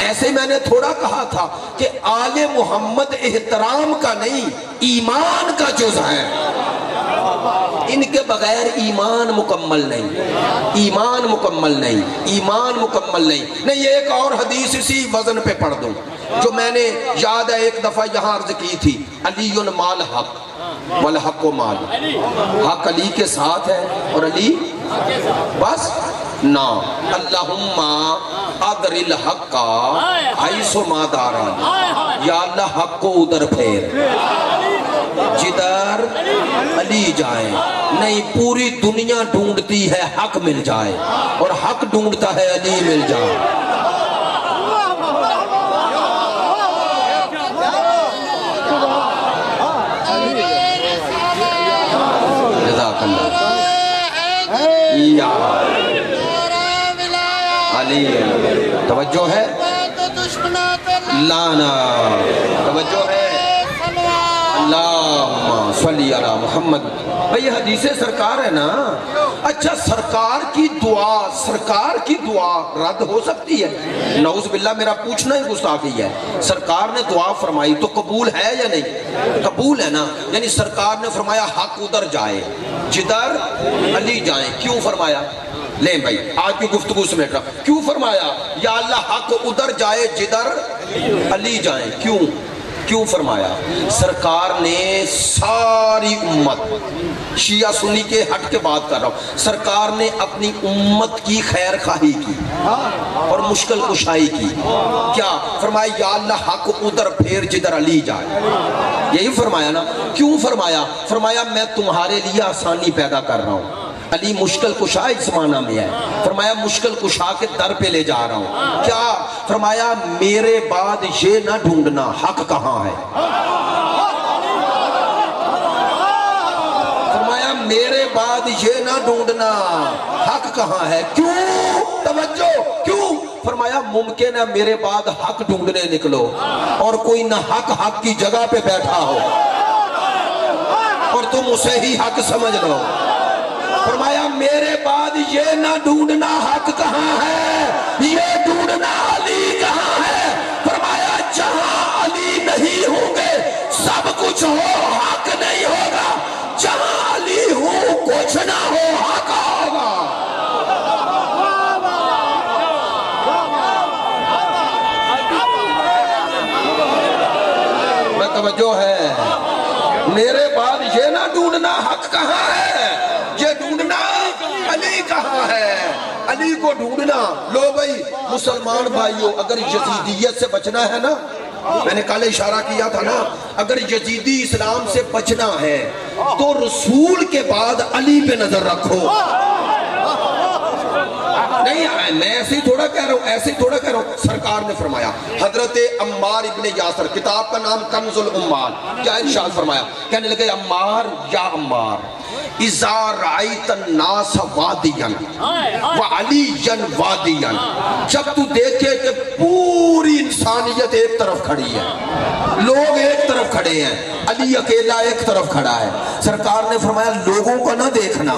ایسے میں نے تھوڑا کہا تھا کہ آل محمد احترام کا نہیں، ایمان کا جز ہے، ان کے بغیر ایمان مکمل نہیں، ایمان مکمل نہیں، ایمان مکمل نہیں۔ نہیں، ایک اور حدیث اسی وزن پہ پڑھ دوں جو میں نے یاد ہے ایک دفعہ یہاں عرض کی تھی، علی مال حق والحق و مال، حق علی کے ساتھ ہے اور علی بس نا، اللہم ادر الحق حیث ما دارا، یا اللہ حق کو ادھر پھیر جدھر علی جائے۔ نہیں، پوری دنیا ڈھونڈتی ہے حق مل جائے، اور حق ڈھونڈتا ہے علی مل جائے۔ جزاک اللہ علی، توجہ ہے، لانا، توجہ ہے، اللہم صلی علی محمد۔ بھئی یہ حدیث سرکار ہے نا، اچھا سرکار کی دعا رد ہو سکتی ہے؟ نعوذ باللہ، میرا پوچھنا ہی گستاخی ہے۔ سرکار نے دعا فرمائی تو قبول ہے یا نہیں؟ قبول ہے نا۔ یعنی سرکار نے فرمایا حق ادھر جائے جدھر علی جائیں، کیوں فرمایا؟ لیں بھائی، آج کی گفتگو سمیٹ رہا، کیوں فرمایا یا اللہ حق ادھر جائے جدھر علی جائیں؟ کیوں فرمایا؟ سرکار نے ساری امت، شیعہ سنی کے ہٹ کے بات کر رہا ہوں، سرکار نے اپنی امت کی خیر خواہی کی اور مشکل کشائی کی۔ کیا فرمایا؟ یا اللہ حق ادھر پھیر جدھر علی جائے، یہی فرمایا نا۔ کیوں فرمایا؟ فرمایا میں تمہارے لیے آسانی پیدا کر رہا ہوں۔ علی مشکل کشا اس معنی میں ہے، فرمایا مشکل کشا کے در پہ لے جا رہا ہوں۔ کیا فرمایا؟ میرے بعد یہ نہ ڈھونڈنا حق کہاں ہے، فرمایا میرے بعد یہ نہ ڈھونڈنا حق کہاں ہے۔ کیوں؟ توجہ، کیوں؟ فرمایا ممکن ہے میرے بعد حق ڈھونڈنے نکلو اور کوئی نہ حق کی جگہ پہ بیٹھا ہو اور تم اسے ہی حق سمجھ لو۔ فرمایا میرے بعد یہ نہ ڈھونڈنا حق کہاں ہے، یہ ڈھونڈنا علی کہاں ہے۔ فرمایا جہاں علی نہیں ہوں گے سب کچھ ہو، حق نہیں ہوگا۔ جہاں علی ہوں کچھ نہ ہو، حق ہوگا۔ میں توجہ ہے، میرے بعد یہ نہ ڈھونڈنا حق کہاں ہے، یہ ڈھونڈنا علی کہاں ہے، علی کو ڈھونڈنا۔ لو بھائی مسلمان بھائیو، اگر یزیدیت سے بچنا ہے نا، میں نے کل اشارہ کیا تھا نا، اگر یزیدی اسلام سے بچنا ہے تو رسول کے بعد علی پہ نظر رکھو۔ نہیں میں ایسے ہی تھوڑا کہہ رہا ہوں، سرکار نے فرمایا، حضرت عمار ابن یاسر، کتاب کا نام کنز العمال، کیا ارشاد فرمایا؟ کہنے لگے عمار یا عمار، اذا رأیت الناس وادیا وعلیا وادیا، جب تو دیکھے کہ پوری انسانیت ایک طرف کھڑی ہے، لوگ ایک طرف کھڑے ہیں، علی اکیلا ایک طرف کھڑا ہے، سرکار نے فرمایا لوگوں کو نہ دیکھنا،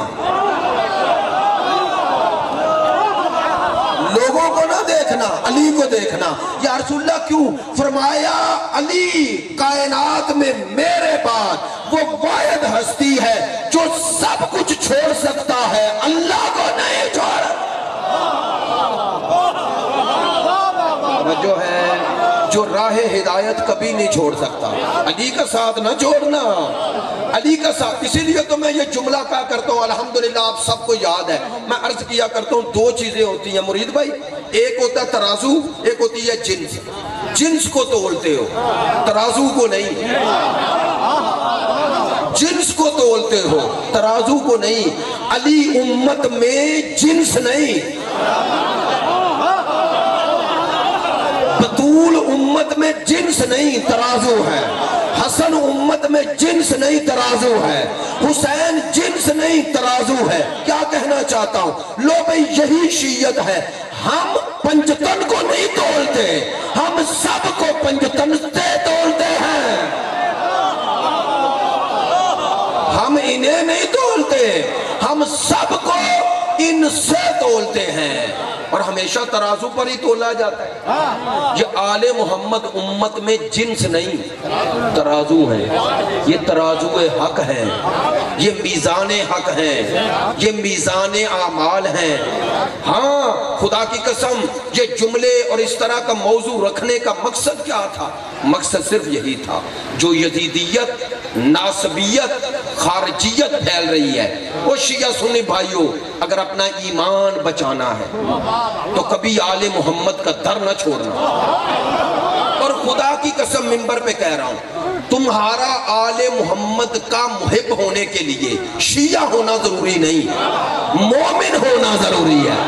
لوگوں کو نہ دیکھنا، علی کو دیکھنا۔ یا رسول اللہ کیوں؟ فرمایا علی کائنات میں میرے بعد وہ واحد ہستی ہے جو سب کچھ چھوڑ سکتا ہے، اللہ کو نہیں چھوڑ۔ جو ہے جو راہ ہدایت کبھی نہیں چھوڑ سکتا، علی کا ساتھ نہ چھوڑنا، علی کا ساتھ۔ اسی لیے تو میں یہ جملہ کہا کرتا ہوں، الحمدللہ آپ سب کو یاد ہے، میں عرض کیا کرتا ہوں دو چیزیں ہوتی ہیں مرید بھائی، ایک ہوتا ہے ترازو، ایک ہوتی ہے جنس۔ جنس کو تولتے ہو، ترازو کو نہیں، جنس کو تولتے ہو، ترازو کو نہیں۔ علی امت میں جنس نہیں، بطول امت میں جنس نہیں، ترازو ہے۔ حسن امت میں جنس نہیں، ترازو ہے۔ حسین جنس نہیں، ترازو ہے۔ کیا کہنا چاہتا ہوں؟ لو بھئی یہی شیعت ہے، ہم پنجتن کو نہیں تولتے، ہم سب کو پنجتن سے تولتے ہیں، ہم انہیں نہیں تولتے، ہم سب کو ان سے تولتے ہیں، اور ہمیشہ ترازو پر ہی تولا جاتا ہے۔ یہ آل محمد امت میں جنس نہیں، ترازو ہے، یہ ترازو حق ہے، یہ میزان حق ہے، یہ میزان اعمال ہیں۔ ہاں خدا کی قسم یہ جملے اور اس طرح کا موضوع رکھنے کا مقصد کیا تھا؟ مقصد صرف یہی تھا، جو یزیدیت، ناصبیت، خارجیت پھیل رہی ہے، وہ شیعہ سنی بھائیوں اگر اپنا ایمان بچانا ہے تو کبھی آل محمد کا در نہ چھوڑنا۔ اور خدا کی قسم منبر پہ کہہ رہا ہوں، تمہارا آل محمد کا محب ہونے کے لیے شیعہ ہونا ضروری نہیں، مومن ہونا ضروری ہے۔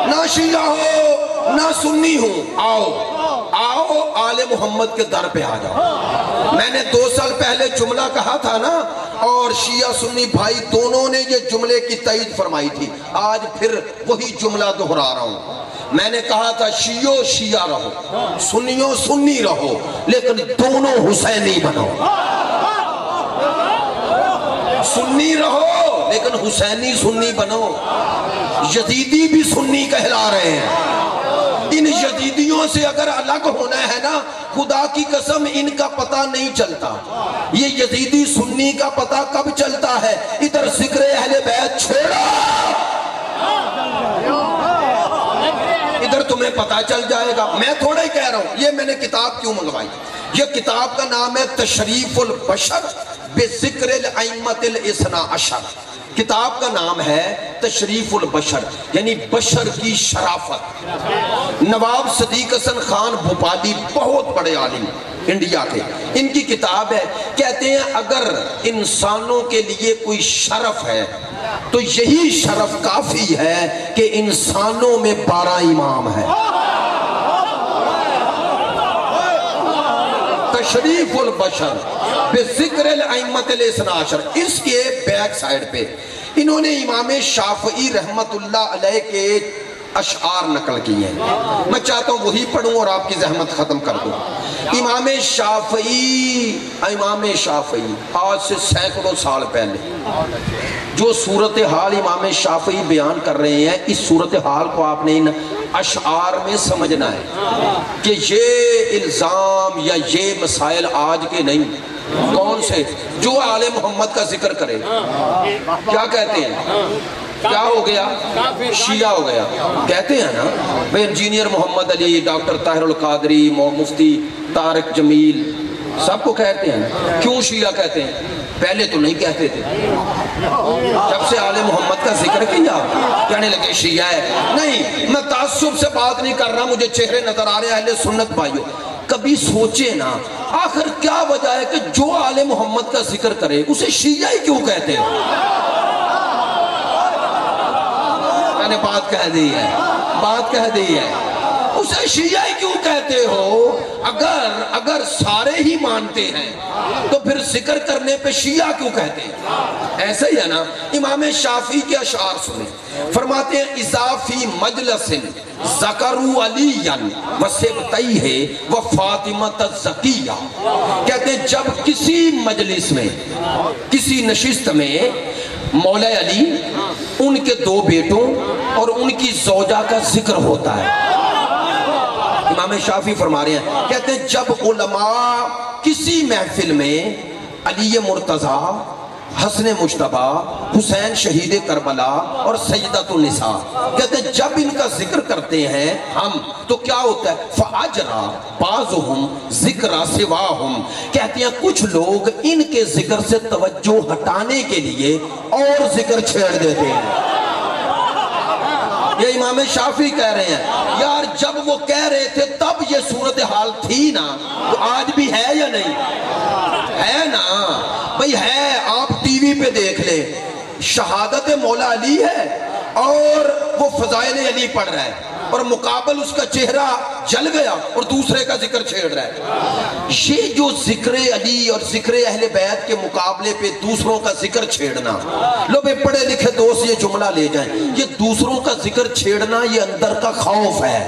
نہ شیعہ ہو نہ سنی ہو، آؤ آل محمد کے در پہ آ جاؤ۔ میں نے 2 سال پہلے جملہ کہا تھا نا، اور شیعہ سنی بھائی دونوں نے یہ جملے کی تائید فرمائی تھی، آج پھر وہی جملہ دہرا رہا ہوں۔ میں نے کہا تھا شیعو شیعہ رہو، سنیو سنی رہو، لیکن دونوں حسینی بنو۔ سنی رہو لیکن حسینی سنی بنو. یزیدی بھی سنی کہلا رہے ہیں. ان یزیدیوں سے اگر الگ ہونا ہے نا، خدا کی قسم ان کا پتہ نہیں چلتا. یہ یزیدی سنی کا پتہ کب چلتا ہے؟ ادھر ذکر اہل بیت چھوڑا، ادھر تمہیں پتہ چل جائے گا. میں تھوڑا ہی کہہ رہا ہوں. یہ میں نے کتاب کیوں منگوائی؟ یہ کتاب کا نام ہے تشریف البشر بذکر الائمۃ الاثنا عشر. کتاب کا نام ہے تشریف البشر، یعنی بشر کی شرافت. نواب صدیق حسن خان بھوپالی بہت بڑے عالم انڈیا کے، ان کی کتاب ہے. کہتے ہیں اگر انسانوں کے لیے کوئی شرف ہے تو یہی شرف کافی ہے کہ انسانوں میں 12 امام ہیں. تشریف البشر بذکر الائمۃ الاثنا عشر. اس کے بیک سائیڈ پہ انہوں نے امام شافعی رحمت اللہ علیہ کے اشعار نقل کیے ہیں. میں چاہتا ہوں وہی پڑھوں اور آپ کی زحمت ختم کر دوں. امام شافعی آج سے سینکڑوں سال پہلے جو صورتحال امام شافعی بیان کر رہے ہیں، اس صورتحال کو آپ نے ان اشعار میں سمجھنا ہے کہ یہ الزام یا یہ مسائل آج کے نہیں. کون سے؟ جو آل محمد کا ذکر کرے کیا کہتے ہیں؟ کیا ہو گیا؟ شیعہ ہو گیا. کہتے ہیں نا بھئی انجینئر محمد علی، ڈاکٹر طاہر القادری، مفتی طارق جمیل، سب کو کہتے ہیں. کیوں شیعہ کہتے ہیں؟ پہلے تو نہیں کہتے تھے. جب سے آل محمد کا ذکر کیا کہنے لگے شیعہ ہے. نہیں، میں تعصب سے بات نہیں کر رہا، مجھے چہرے نظر آ رہے ہیں اہل سنت بھائیوں. کبھی سوچے نا آخر کیا وجہ ہے کہ جو آل محمد کا ذکر کرے اسے شیعہ ہی کیوں کہتے ہیں؟ میں نے بات کہہ دی ہے. اسے شیعہ ہی کیوں کہتے ہو؟ اگر سارے ہی مانتے ہیں تو پھر ذکر کرنے پہ شیعہ کیوں کہتے ہیں؟ ایسا ہی ہے نا. امام شافعی کے اشعار سنیں. فرماتے ہیں اضافی مجلس ذکروا علیاً وسبطیہ وفاطمۃ الزکیہ. کہتے ہیں جب کسی مجلس میں، کسی نشست میں مولا علی، ان کے 2 بیٹوں اور ان کی زوجہ کا ذکر ہوتا ہے. امام شافعی فرما رہے ہیں، کہتے ہیں جب علماء کسی محفل میں علی مرتضیٰ، حسن مجتبی، حسین شہید کربلا اور سیدۃ النساء، کہتے ہیں جب ان کا ذکر کرتے ہیں ہم تو کیا ہوتا ہے؟ فَأَجْرَا بَعْضُهُمْ ذِكْرَ سِوَاهُمْ. کہتے ہیں کچھ لوگ ان کے ذکر سے توجہ ہٹانے کے لیے اور ذکر چھیڑ دیتے ہیں. یہ امام شافعی کہہ رہے ہیں. یار جب وہ کہہ رہے تھے تب یہ صورتحال تھی نا، تو آج بھی ہے یا نہیں؟ ہے نا بھئی ہے. آپ ٹی وی پہ دیکھ لیں، شہادت مولا علی ہے اور وہ فضائل علی پڑھ رہا ہے اور مقابل اس کا چہرہ جل گیا اور دوسرے کا ذکر چھیڑ رہا ہے. یہ جو ذکر علی اور ذکر اہل بیت کے مقابلے پہ دوسروں کا ذکر چھیڑنا، لو بے پڑھے لکھے دوست یہ جملہ لے جائیں، یہ دوسروں کا ذکر چھیڑنا یہ اندر کا خوف ہے.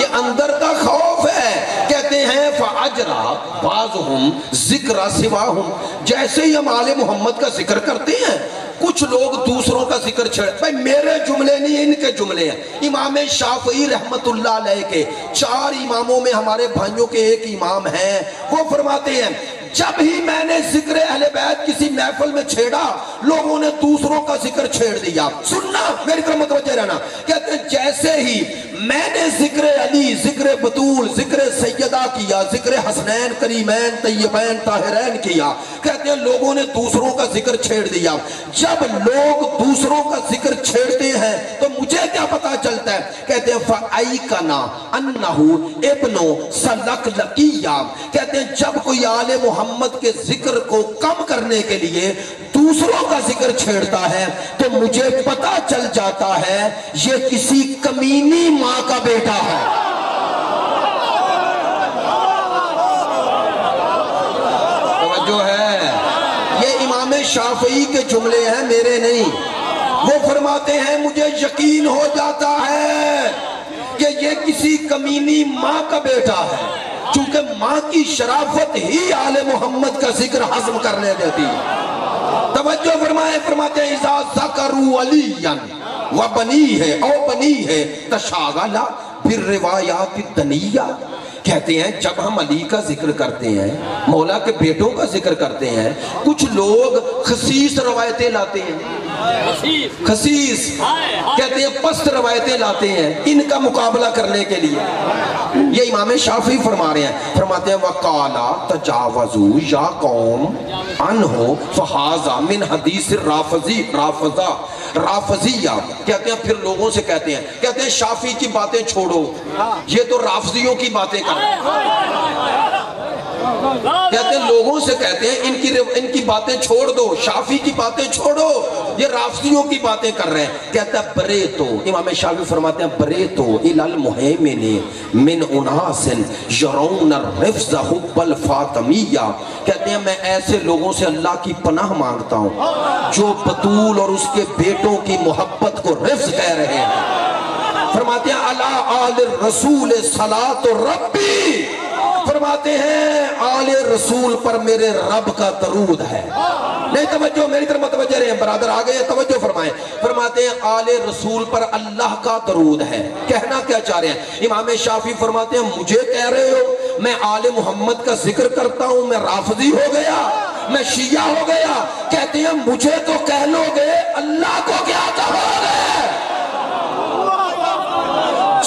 یہ اندر کا خوف ہے. کہتے ہیں فَأَجْرَا بَعْضُهُمْ ذِكْرَ سِوَاهُمْ. جیسے ہی ہم آل محمد کا ذکر کرتے ہیں کچھ لوگ دوسروں کا ذکر چھیڑ. بھائی میرے جملے نہیں، ان کے جملے ہیں. امام شافعی رحمت اللہ علیہ کے 4 اماموں میں ہمارے بھائیوں کے ایک امام ہیں. وہ فرماتے ہیں جب ہی میں نے ذکر اہل بیت کسی محفل میں چھیڑا، لوگوں نے دوسروں کا ذکر چھیڑ دیا. سننا، میری طرف متوجہ رہنا. کہتے ہیں جیسے ہی میں نے ذکر علی، ذکر بطول، ذکر سیدہ کیا، ذکر حسنین کریمین طیبین طاہرین کیا، کہتے ہیں لوگوں نے دوسروں کا ذکر چھیڑ دیا. جب لوگ دوسروں کا ذکر چھیڑتے ہیں تو مجھے کیا پتا چلتا ہے؟ کہتے ہیں فَأَيْقَنَا أَنَّهُ ابْنُ سَلَقْلَقِيَّا. کہتے ہیں جب کوئی آل محمد کے ذکر کو کم کرنے کے لیے دوسروں کا ذکر چھیڑتا ہے تو مجھے پتا چل جاتا ہے یہ کسی کمینی ماں کا بیٹا ہے. توجہ ہے، یہ امام شافعی کے جملے ہیں، میرے نہیں. وہ فرماتے ہیں مجھے یقین ہو جاتا ہے کہ یہ کسی کمینی ماں کا بیٹا ہے. چونکہ ماں کی شرافت ہی آل محمد کا ذکر ہضم کرنے دیتی ہے۔ توجہ فرمائے، فرماتے ہیں اذا ذکروا علیاً و بنی ہے او بنی ہے تشاغلا بالروایات الدنیہ، کہتے ہیں جب ہم علی کا ذکر کرتے ہیں، مولا کے بیٹوں کا ذکر کرتے ہیں، کچھ لوگ خسیس روایتیں لاتے ہیں، خسیس کہتے ہیں پست روایتیں لاتے ہیں ان کا مقابلہ کرنے کے لیے۔ یہ امام شافعی فرما رہے ہیں، فرماتے ہیں وَقَالَ تَجَاوَزُوا یا قوم عنہ فَحَاذَا مِنْ حدیث رافضیہ، کہتے ہیں پھر لوگوں سے کہتے ہیں شافعی کی باتیں چھوڑو، یہ تو رافضیوں کی باتیں کر رہے ہیں، کہتے ہیں لوگوں سے کہتے ہیں ان کی باتیں چھوڑ دو، شافعی کی باتیں چھوڑو، یہ رافضیوں کی باتیں کر رہے ہیں۔ کہتا ہے بریتو، امام شافعی فرماتے ہیں بریتو الی المہیمن من اناس یرون الرفض حب الفاطمیہ، کہتے ہیں میں ایسے لوگوں سے اللہ کی پناہ مانگتا ہوں جو بطول اور اس کے بیٹوں کی محبت کو رفض کہہ رہے ہیں۔ فرماتے ہیں علی آل الرسول صلاۃ ربی، فرماتے ہیں آل رسول پر میرے رب کا درود ہے۔ نہیں توجہ، میری طرف متوجہ رہے ہیں برادر، آگے ہیں توجہ فرمائیں۔ فرماتے ہیں آل رسول پر اللہ کا درود ہے، کہنا کیا چاہ رہے ہیں؟ امام شافعی فرماتے ہیں مجھے کہہ رہے ہو میں آل محمد کا ذکر کرتا ہوں میں رافضی ہو گیا، میں شیعہ ہو گیا؟ کہتے ہیں مجھے تو کہہ لو گے، اللہ کو کیا کہو گے؟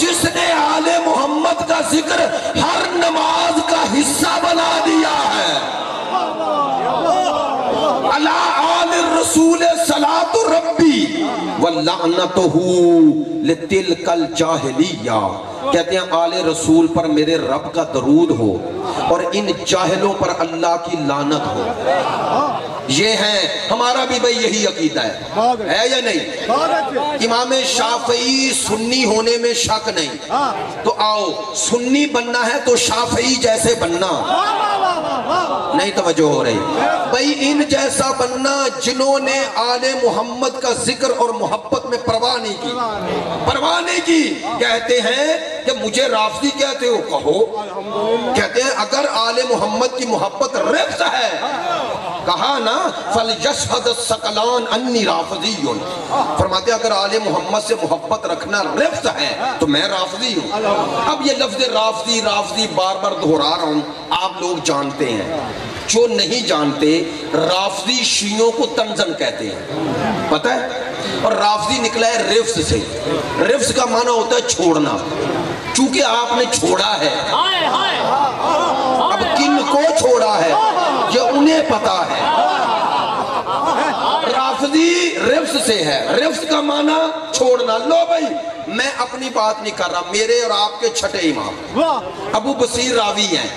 جس نے آل محمد کا ذکر ہر نماز کا حصہ بنا دیا ہے، علی آل الرسول صلاۃ ربی ولعنتہ لتلک الجاہلیہ، کہتے ہیں آل رسول پر میرے رب کا درود ہو اور ان جاہلوں پر اللہ کی لعنت ہو۔ یہ ہیں ہمارا بھی بھئی یہی عقیدہ ہے یا نہیں؟ امام شافعی سنی ہونے میں شک نہیں، تو آؤ سنی بننا ہے تو شافعی جیسے بننا، نہیں توجہ ہو رہی بھئی، ان جیسا بننا جنہوں نے آل محمد کا ذکر اور محبت میں پرواہ نہیں کی، کہتے ہیں کہ مجھے رافضی کہتے ہو، کہو، کہتے ہیں اگر آل محمد کی محبت رفض ہے، کہا نا فَلْيَشْهَدَ الثَّقَلَانِ أَنِّي رَافِضِيٌّ، فرماتے ہیں اگر آل محمد سے محبت رکھنا رفض ہے تو میں رافضی ہوں۔ اب یہ لفظ رافضی بار بار دہرا رہا ہوں، آپ لوگ جانتے ہیں، جو نہیں جانتے رافضی شیعوں کو تنزن کہتے ہیں، پتہ ہے؟ اور رافضی نکلا ہے رفض سے، رفض کا معنی ہوتا ہے چھوڑنا، چونکہ آپ نے چھوڑا ہے، اب کن کو چھوڑا ہے یہ انہیں پتا ہے۔ رافضی رفض سے ہے، رفض کا معنی چھوڑنا۔ لو بھائی میں اپنی بات نہیں کر رہا، میرے اور آپ کے چھٹے امام ابو بصیر راوی ہیں،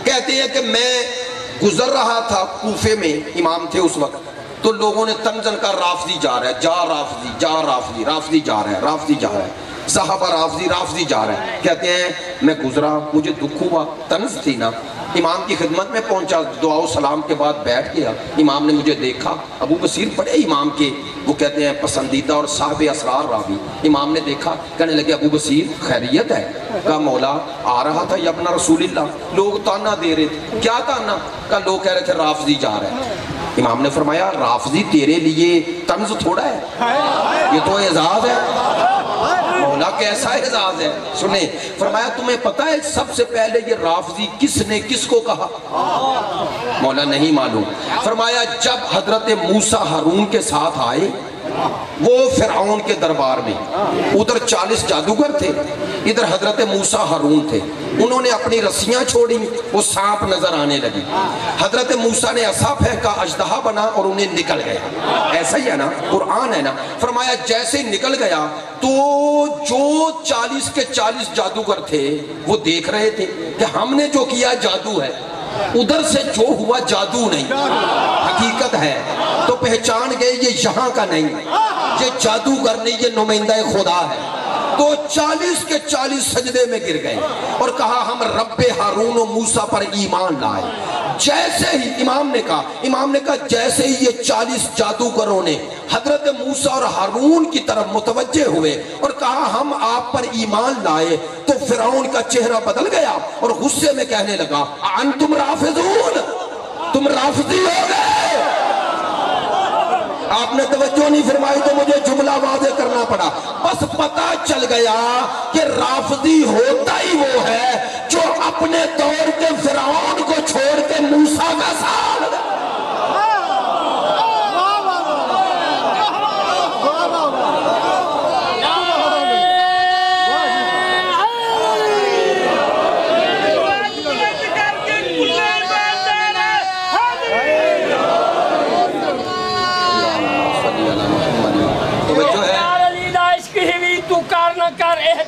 کہتے ہیں کہ میں گزر رہا تھا کوفے میں، امام تھے اس وقت، تو لوگوں نے تنزن کا رافضی جا رہا ہے، جا رافضی جا رافضی، رافضی جا رہا ہے، رافضی جا رہا ہے، صحابہ رافضی جا رہا ہے۔ کہتے ہیں میں گزرا، مجھے دکھ ہوا، طنز تھی نا، امام کی خدمت میں پہنچا، دعا و سلام کے بعد بیٹھ گیا، امام نے مجھے دیکھا، ابو بصیر بڑے امام کے وہ کہتے ہیں پسندیدہ اور صاحب اسرار راوی، امام نے دیکھا، کہنے لگے ابو بصیر خیریت ہے؟ کہا مولا آ رہا تھا یا اپنا رسول اللہ، لوگ تانا دے رہے تھے، کیا تانا؟ کہا لوگ کہہ رہے تھے رافضی جا رہے ہیں۔ امام نے فرمایا رافضی تیرے لیے طنز تھوڑا ہے، یہ تو اعزاز ہے۔ مولا کیسا اعزاز ہے؟ سنیں، فرمایا تمہیں پتہ ہے سب سے پہلے یہ رافضی کس نے کس کو کہا؟ مولا نہیں معلوم۔ فرمایا جب حضرت موسیٰ ہارون کے ساتھ آئے وہ فرعون کے دربار میں، ادھر 40 جادوگر تھے، ادھر حضرت موسیٰ ہارون تھے، انہوں نے اپنی رسیاں چھوڑی، وہ سانپ نظر آنے لگی، حضرت موسیٰ نے عصا پھینکا، اژدہا بنا اور انہیں نکل گیا، ایسا ہی ہے نا، قرآن ہے نا۔ فرمایا جیسے نکل گیا تو جو 40 کے 40 جادوگر تھے وہ دیکھ رہے تھے کہ ہم نے جو کیا جادو ہے، ادھر سے جو ہوا جادو نہیں حقیقت ہے، تو پہچان گئے یہ یہاں کا نہیں، یہ جادوگر نہیں، یہ نمائندہ خدا ہے۔ تو 40 کے 40 سجدے میں گر گئے اور کہا ہم رب ہارون و موسیٰ پر ایمان لائے. جیسے ہی امام نے کہا جیسے ہی یہ 40 جادوگروں نے حضرت موسیٰ اور ہارون کی طرف متوجہ ہوئے اور کہا ہم آپ پر ایمان لائے, تو فرعون کا چہرہ بدل گیا اور غصے میں کہنے لگا انتم رافضون, تم رافضی ہو گئے. آپ نے توجہ نہیں فرمائی تو مجھے جملہ واضح کرنا پڑا. بس پتہ چل گیا کہ رافضی ہوتا ہی وہ ہے جو اپنے دور کے فرعون کو چھوڑ کے موسیٰ کا ساتھ.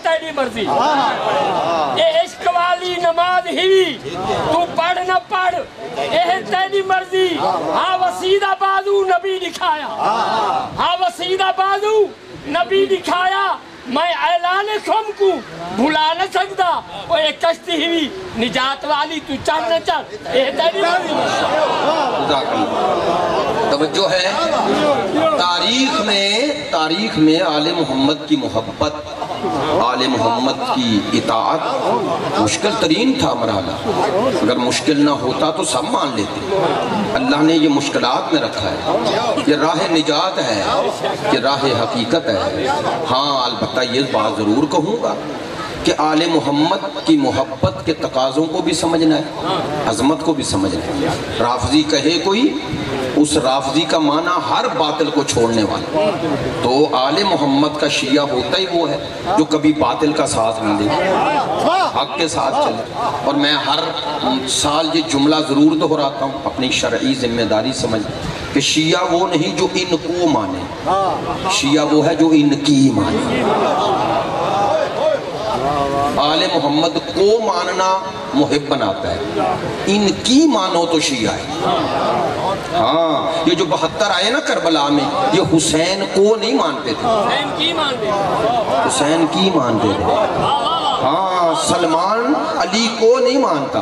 تیری مرضی یہ عشق والی نماز ہی تو پڑھ نہ پڑھ یہ تیری مرضی. ہاں وسیدہ بازو نبی دکھایا, ہاں وسیدہ بازو نبی دکھایا. میں اعلان خم کو بھلا نہ سکتا. وہ ایک کشتی ہوئی نجات والی تو چل نہ چل یہ تیری مرضی. توجہ ہے. تاریخ میں آل محمد کی محبت, آل محمد کی اطاعت مشکل ترین تھا مرحلہ. اگر مشکل نہ ہوتا تو سب مان لیتے. اللہ نے یہ مشکلات میں رکھا ہے, یہ راہ نجات ہے, یہ راہ حقیقت ہے. ہاں البتہ یہ بات ضرور کہوں گا کہ آل محمد کی محبت کے تقاضوں کو بھی سمجھنا ہے, عظمت کو بھی سمجھنا ہے. رافضی کہے کوئی, اس رافضی کا معنی ہر باطل کو چھوڑنے والا. تو آل محمد کا شیعہ ہوتا ہی وہ ہے جو کبھی باطل کا ساتھ نہ دے, حق کے ساتھ چلے. اور میں ہر سال یہ جملہ ضرور دہراتا ہوں اپنی شرعی ذمہ داری سمجھ کہ شیعہ وہ نہیں جو ان کو مانے, شیعہ وہ ہے جو ان کی مانے. آل محمد کو ماننا محب بناتا ہے, ان کی مانو تو شیعہ ہے. ہاں یہ جو 72 آئے نا کربلا میں, یہ حسین کو نہیں مانتے تھے, حسین کی مانتے تھے. ہاں سلمان علی کو نہیں مانتا,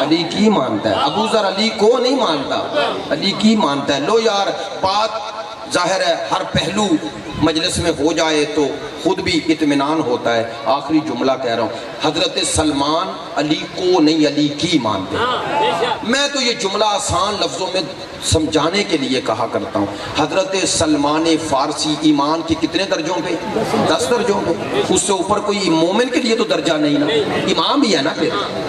علی کی مانتا ہے. ابو ذر علی کو نہیں مانتا, علی کی مانتا ہے. لو یار بات ظاہر ہے ہر پہلو مجلس میں ہو جائے تو خود بھی اطمینان ہوتا ہے. آخری جملہ کہہ رہا ہوں, حضرت سلمان علی کو نہیں علی کی مانتے. میں تو یہ جملہ آسان لفظوں میں سمجھانے کے لیے کہا کرتا ہوں. حضرت سلمان فارسی ایمان کے کتنے درجوں پہ؟ 10 درجوں پہ. اس سے اوپر کوئی مومن کے لیے تو درجہ نہیں نا, امام ہی ہے نا. پھر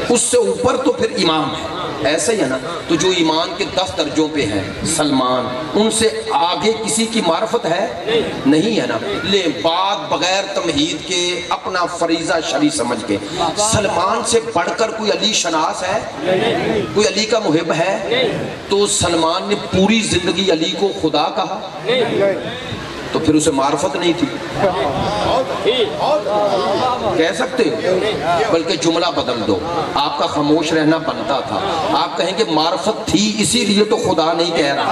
اس سے اوپر تو پھر امام ہے, ایسا ہی ہے نا. تو جو ایمان کے 10 درجوں پہ ہیں سلمان, ان سے آگے کسی کی معرفت ہے نہیں ہے نا. لے بات بغیر تمہید کے اپنا فریضہ شرعی سمجھ کے, سلمان سے بڑھ کر کوئی علی شناس ہے, کوئی علی کا محب ہے؟ تو سلمان نے پوری زندگی علی کو خدا کہا, تو پھر اسے معرفت نہیں تھی کہہ سکتے ہو. بلکہ جملہ بدل دو, آپ کا خاموش رہنا بنتا تھا. آپ کہیں کہ معرفت تھی اسی لیے تو خدا نہیں کہہ رہا,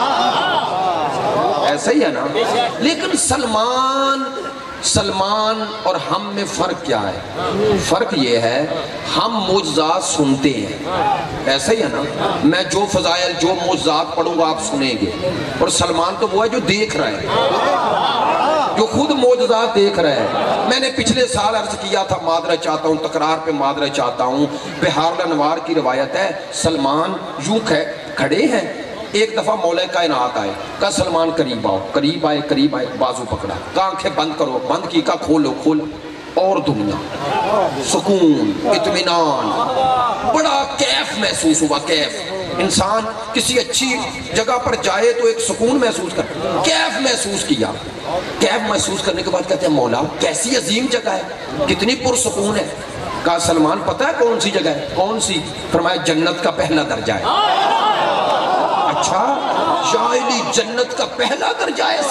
ایسا ہی ہے نا. لیکن سلمان اور ہم میں فرق کیا ہے؟ فرق یہ ہے ہم معجزات سنتے ہیں, ایسا ہی ہے نا. میں جو فضائل جو معجزات پڑھوں گا آپ سنیں گے, اور سلمان تو وہ ہے جو دیکھ رہا ہے, جو خود معجزات دیکھ رہا ہے. میں نے پچھلے سال عرض کیا تھا, معذرت چاہتا ہوں, تکرار پہ معذرت چاہتا ہوں. بہار الانوار کی روایت ہے, سلمان یوں کھڑے ہیں. ایک دفعہ مولا کائنات آئے, کہا سلمان قریب آؤ. قریب آئے, بازو پکڑا, کہا آنکھیں بند کرو, بند کی, کہا کھولو. اور دنیا, سکون, اطمینان, بڑا کیف محسوس ہوا. کیف, انسان کسی اچھی جگہ پر جائے تو ایک سکون محسوس کرتا, کیف محسوس کیا. کیف محسوس کرنے کے بعد کہتے ہیں مولا کیسی عظیم جگہ ہے, کتنی پرسکون ہے. کہا سلمان پتہ ہے کون سی جگہ ہے؟ کون سی؟ فرمایا جنت کا پہلا درجہ ہے. اچھا شاہلی جنت کا پہلا درجہ ہے.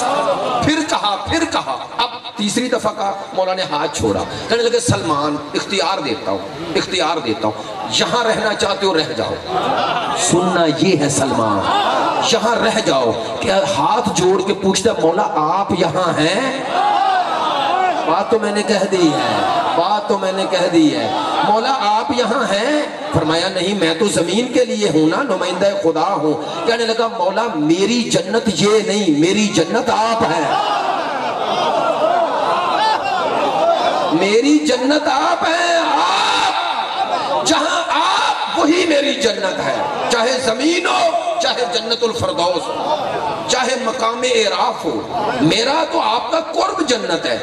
پھر کہا اب تیسری دفعہ کہا, مولا نے ہاتھ چھوڑا. کہنے لگے سلمان اختیار دیتا ہوں, یہاں رہنا چاہتے ہو رہ جاؤ. سننا یہ ہے سلمان, یہاں رہ جاؤ. کہ ہاتھ جوڑ کے پوچھتا مولا آپ یہاں ہیں؟ بات تو میں نے کہہ دی ہے، بات تو میں نے کہہ دی ہے۔ مولا آپ یہاں ہیں؟ فرمایا نہیں، میں تو زمین کے لیے ہوں نا، نمائندہ خدا ہوں۔ کہنے لگا مولا میری جنت یہ نہیں، میری جنت آپ ہے، میری جنت آپ ہیں، آپ جہاں آپ وہی میری جنت ہے، چاہے زمین ہو، چاہے جنت الفردوس ہو، چاہے مقام اعراف ہو، میرا تو آپ کا قرب جنت ہے۔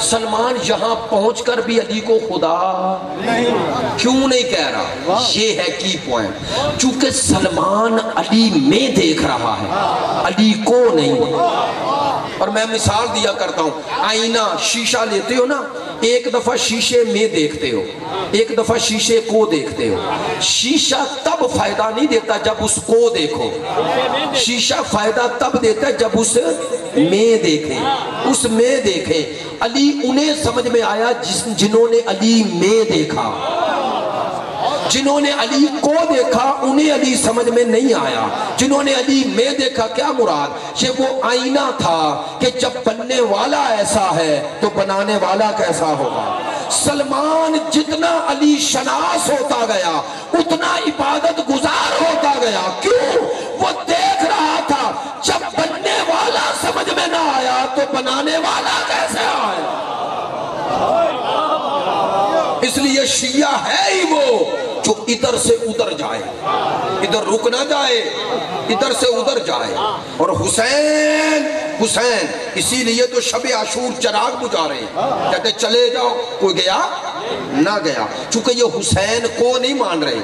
سلمان یہاں پہنچ کر بھی علی کو خدا کیوں نہیں کہہ رہا؟ یہ ہے کی پوائنٹ، چونکہ سلمان علی میں دیکھ رہا ہے، علی کو نہیں۔ اور میں مثال دیا کرتا ہوں، آئینہ شیشہ لیتے ہو نا، ایک دفعہ شیشے میں دیکھتے ہو، ایک دفعہ شیشے کو دیکھتے ہو۔ شیشہ تب فائدہ نہیں دیتا جب اس کو دیکھو، شیشہ فائدہ تب دیتا ہے جب اس میں دیکھیں، اس میں دیکھیں۔ علی انہیں سمجھ میں آیا جنہوں نے علی میں دیکھا، جنہوں نے علی کو دیکھا انہیں علی سمجھ میں نہیں آیا، جنہوں نے علی میں دیکھا کیا مراد؟ یہ وہ آئینہ تھا کہ جب بننے والا ایسا ہے تو بنانے والا کیسا ہوگا۔ سلمان جتنا علی شناس ہوتا گیا اتنا عبادت گزار ہوتا گیا، کیوں؟ وہ دیکھ رہا تھا جب بننے والا سمجھ میں نہ آیا تو بنانے والا کیسے آیا۔ اس لیے شیعہ ہے ہی وہ جو ادھر سے ادھر جائے، ادھر رک نہ جائے، ادھر سے ادھر جائے۔ اور حسین حسین اسی لیے تو شب عاشور چراغ بجھا رہے ہیں، کہتے چلے جاؤ، کوئی گیا نہ گیا، چونکہ یہ حسین کو نہیں مان رہے،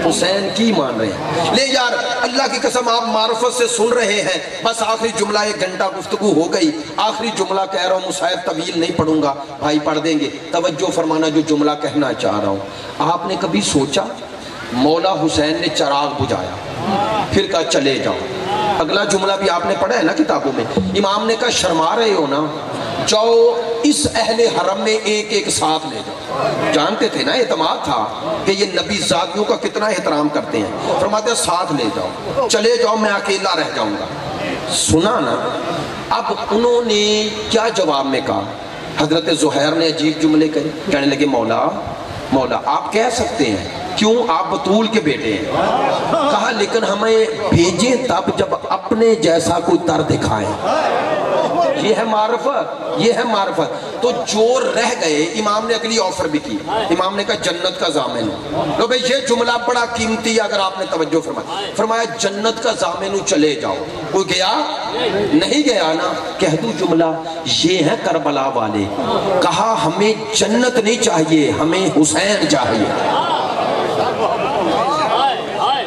حسین کی مان رہے ہیں۔ لے یار اللہ کی قسم آپ معرفت سے سن رہے ہیں، بس آخری جملہ 1 گھنٹہ گفتگو ہو گئی، آخری جملہ کہہ رہا ہوں، مصاحب طویل نہیں پڑھوں گا، بھائی پڑھ دیں گے، توجہ فرمانا جو جملہ کہنا چاہ رہا ہوں۔ آپ نے کبھی سوچا مولا حسین نے چراغ بجھایا پھر کہا چلے جاؤ؟ اگلا جملہ بھی آپ نے پڑھا ہے نا کتابوں میں، امام نے کہا شرما رہے ہو نا، جاؤ اس اہل حرم میں ایک ایک ساتھ لے جاؤ۔ جانتے تھے نا، اعتماد تھا کہ یہ نبی زادیوں کا کتنا احترام کرتے ہیں، فرماتے ہیں ساتھ لے جاؤ، چلے جاؤ میں اکیلا رہ جاؤں گا۔ سنا نا، اب انہوں نے کیا جواب میں کہا؟ حضرت زہیر نے عجیب جملے کہے، کہنے لگے مولا مولا آپ کہہ سکتے ہیں، کیوں؟ آپ بطول کے بیٹے ہیں۔ کہا لیکن ہمیں بھیجیں تب جب اپنے جیسا کوئی تر دکھائیں، یہ ہے معرفت، یہ ہے معرفت۔ تو جو رہ گئے، امام نے اگلی آفر بھی کی، امام نے کہا جنت کا ضامن ہو۔ لو بھئی یہ جملہ بڑا قیمتی اگر آپ نے توجہ فرمایا جنت کا ضامن ہو، چلے جاؤ۔ کوئی گیا نہیں گیا نا؟ کہہ دوں جملہ، یہ ہے کربلا والے، کہا ہمیں جنت نہیں چاہیے، ہمیں حسین چاہیے،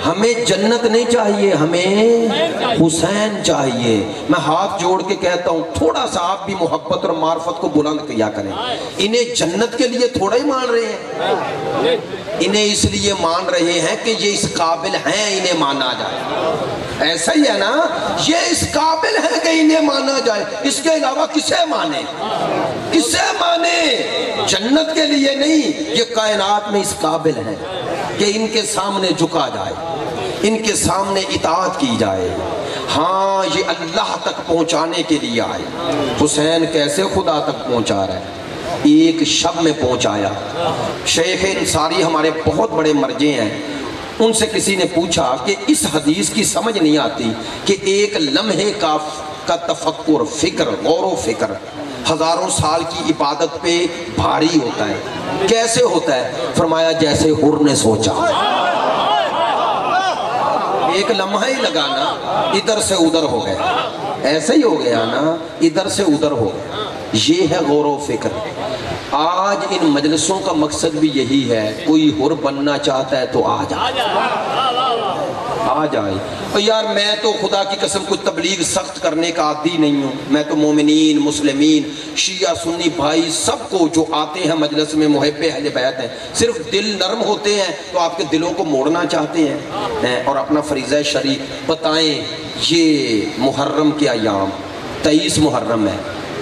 ہمیں جنت نہیں چاہیے، ہمیں حسین چاہیے۔ میں ہاتھ جوڑ کے کہتا ہوں تھوڑا سا آپ بھی محبت اور معرفت کو بلند کیا کریں۔ انہیں جنت کے لیے تھوڑا ہی مان رہے ہیں، انہیں اس لیے مان رہے ہیں کہ یہ اس قابل ہیں انہیں مانا جائے۔ ایسا ہی ہے نا، یہ اس قابل ہے کہ انہیں مانا جائے، اس کے علاوہ کسے مانے، کسے مانے؟ جنت کے لیے نہیں، یہ کائنات میں اس قابل ہے کہ ان کے سامنے جھکا جائے، ان کے سامنے اطاعت کی جائے۔ ہاں یہ اللہ تک پہنچانے کے لیے آئے۔ حسین کیسے خدا تک پہنچا رہا ہے؟ ایک شب میں پہنچایا۔ شیخ انصاری ہمارے بہت بڑے مرجع ہیں، ان سے کسی نے پوچھا کہ اس حدیث کی سمجھ نہیں آتی کہ ایک لمحے کا تفکر، فکر، غور و فکر ہزاروں سال کی عبادت پہ بھاری ہوتا ہے، کیسے ہوتا ہے؟ فرمایا جیسے حر نے سوچا، ایک لمحہ ہی لگانا، ادھر سے ادھر ہو گیا، ایسے ہی ہو گیا نا، ادھر سے ادھر ہو گیا۔ یہ ہے غور و فکر۔ آج ان مجلسوں کا مقصد بھی یہی ہے، کوئی حر بننا چاہتا ہے تو آ جائے، آ جائے۔ اور یار میں تو خدا کی قسم کو تبلیغ سخت کرنے کا عادی نہیں ہوں، میں تو مومنین، مسلمین، شیعہ، سنی بھائی سب کو جو آتے ہیں مجلس میں محب اہل بیت ہیں، صرف دل نرم ہوتے ہیں تو آپ کے دلوں کو موڑنا چاہتے ہیں اور اپنا فریضہ شریع بتائیں۔ یہ محرم کے ایام 23 محرم ہے،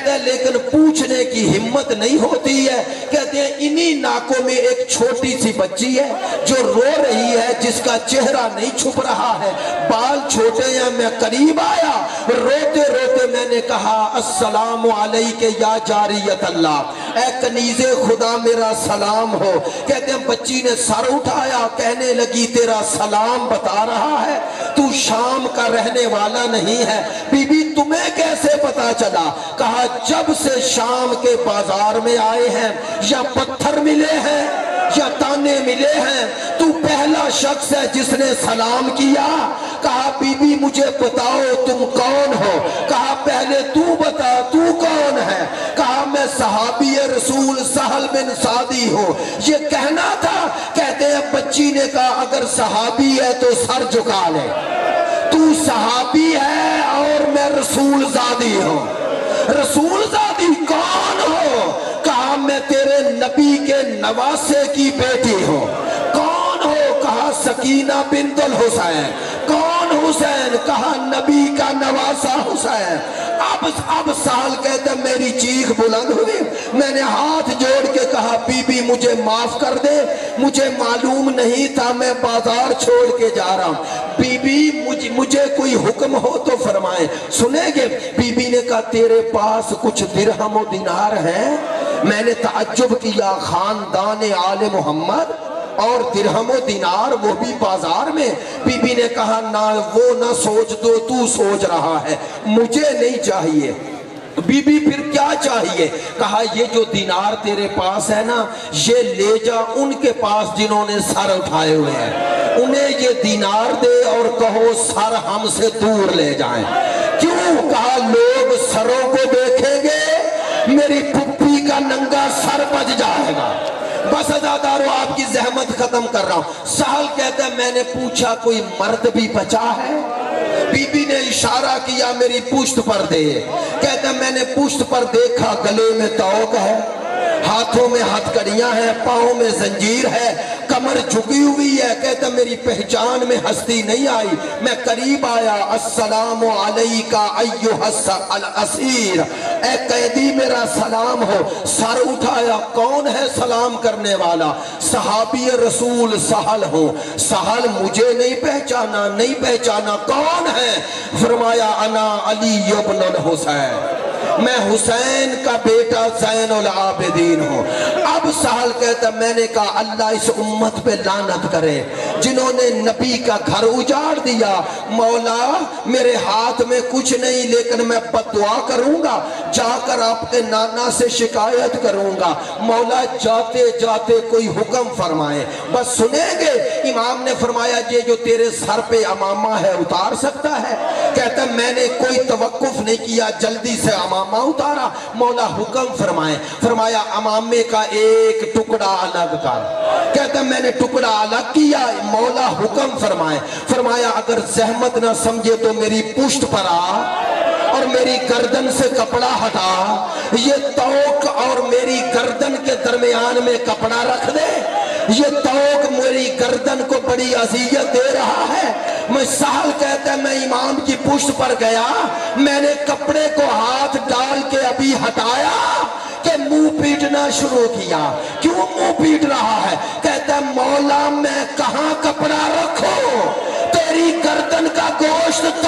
کہتے ہیں لیکن پوچھنے کی ہمت نہیں ہوتی ہے. کہتے ہیں انہی ناکوں میں ایک چھوٹی سی بچی ہے جو رو رہی ہے, جس کا چہرہ نہیں چھپ رہا ہے, بال چھوٹے ہیں. میں قریب آیا, روتے روتے میں نے کہا السلام علیک یا جاریت اللہ, اے کنیز خدا میرا سلام ہو. کہتے ہیں بچی نے سر اٹھایا, کہنے لگی تیرا سلام بتا رہا ہے تو شام کا رہنے والا نہیں ہے. بی بی تمہیں کیسے پتا چلا؟ کہا جب سے شام کے بازار میں آئے ہیں یا پتھر ملے ہیں یا تانے ملے ہیں, تو پہلا شخص ہے جس نے سلام کیا. کہا بی بی مجھے بتاؤ تم کون ہو؟ کہا پہلے تو بتا تو کون ہے؟ کہا میں صحابی رسول سہل بن سعدی ہوں. یہ کہنا تھا. کہتے ہیں بچی نے کہا اگر صحابی ہے تو سر جھکا لے, تو صحابی ہے اور میں رسول زادی ہوں. رسول زادی کون ہو؟ کہا میں تیرے نبی کے نواسے کی بیٹی ہوں. کون ہو؟ کہا سکینہ بنت الحسین. کون حسین؟ کہا نبی کا نواسا حسین. اب سال کہتے میری چیخ بلند ہوئی. میں نے ہاتھ جوڑ کے کہا بی بی مجھے معاف کر دے, مجھے معلوم نہیں تھا, میں بازار چھوڑ کے جا رہا ہوں. بی بی مجھے کوئی حکم ہو تو فرمائیں. سنیں گے؟ بی بی نے کہا تیرے پاس کچھ درہم و دینار ہیں؟ میں نے تعجب کیا, خاندان آل محمد اور درہم و دینار, وہ بھی بازار میں. بی بی نے کہا نہ وہ نہ سوچ دو, تو سوچ رہا ہے, مجھے نہیں چاہیے. بی بی پھر کیا چاہیے؟ کہا یہ جو دینار تیرے پاس ہے نا, یہ لے جا ان کے پاس جنہوں نے سر اٹھائے ہوئے ہیں, انہیں یہ دینار دے اور کہو سر ہم سے دور لے جائیں. کیوں؟ کہا لوگ سروں کو دیکھیں گے, میری پھپھی کا ننگا سر بچ جائے گا. بس ازادارو آپ کی زحمت ختم کر رہا ہوں. سہل کہتا ہے میں نے پوچھا کوئی مرد بھی بچا ہے؟ بی بی نے اشارہ کیا میری پشت پر دے. کہتا ہے میں نے پشت پر دیکھا, گلے میں توق ہے, ہاتھوں میں ہتھ کڑیاں ہیں, پاؤں میں زنجیر ہے, کمر جھکی ہوئی ہے. کہتا میری پہچان میں ہستی نہیں آئی. میں قریب آیا, السلام علیکہ ایھا الاسیر, اے قیدی میرا سلام ہو. سر اٹھایا, کون ہے سلام کرنے والا؟ صحابی رسول سہل ہوں. سہل مجھے نہیں پہچانا, نہیں پہچانا, کون ہے؟ فرمایا انا علی ابن الحسین, میں حسین کا بیٹا زین العابدین ہوں. اب سہل کہتا میں نے کہا اللہ اس امت پہ لعنت کرے جنہوں نے نبی کا گھر اجاڑ دیا. مولا میرے ہاتھ میں کچھ نہیں, لیکن میں بددعا کروں گا, جا کر آپ کے نانا سے شکایت کروں گا. مولا جاتے جاتے کوئی حکم فرمائے. بس سنیں گے؟ امام نے فرمایا یہ جو تیرے سر پہ امامہ ہے اتار سکتا ہے؟ کہتا میں نے کوئی توقف نہیں کیا, جلدی سے امامہ اتارا. مولا حکم فرمائے. فرمایا امامے کا ایک ٹکڑا الگ کر. کہتا میں نے ٹکڑا الگ کیا. مولا حکم فرمائے. فرمایا اگر زحمت نہ سمجھے تو میری پشت پر آ اور میری گردن سے کپڑا ہٹا. یہ توق اور میری گردن کے درمیان میں کپڑا رکھ دے. یہ توق میری گردن کو بڑی اذیت دے رہا ہے. میں سہل کہتا ہے میں امام کی پشت پر گیا, میں نے کپڑے کو ہاتھ ڈال کے ابھی ہٹایا کہ منہ پیٹنا شروع کیا. کیوں منہ پیٹ رہا ہے؟ کہتا ہے مولا میں کہاں کپڑا رکھوں, تیری گردن کا گوشت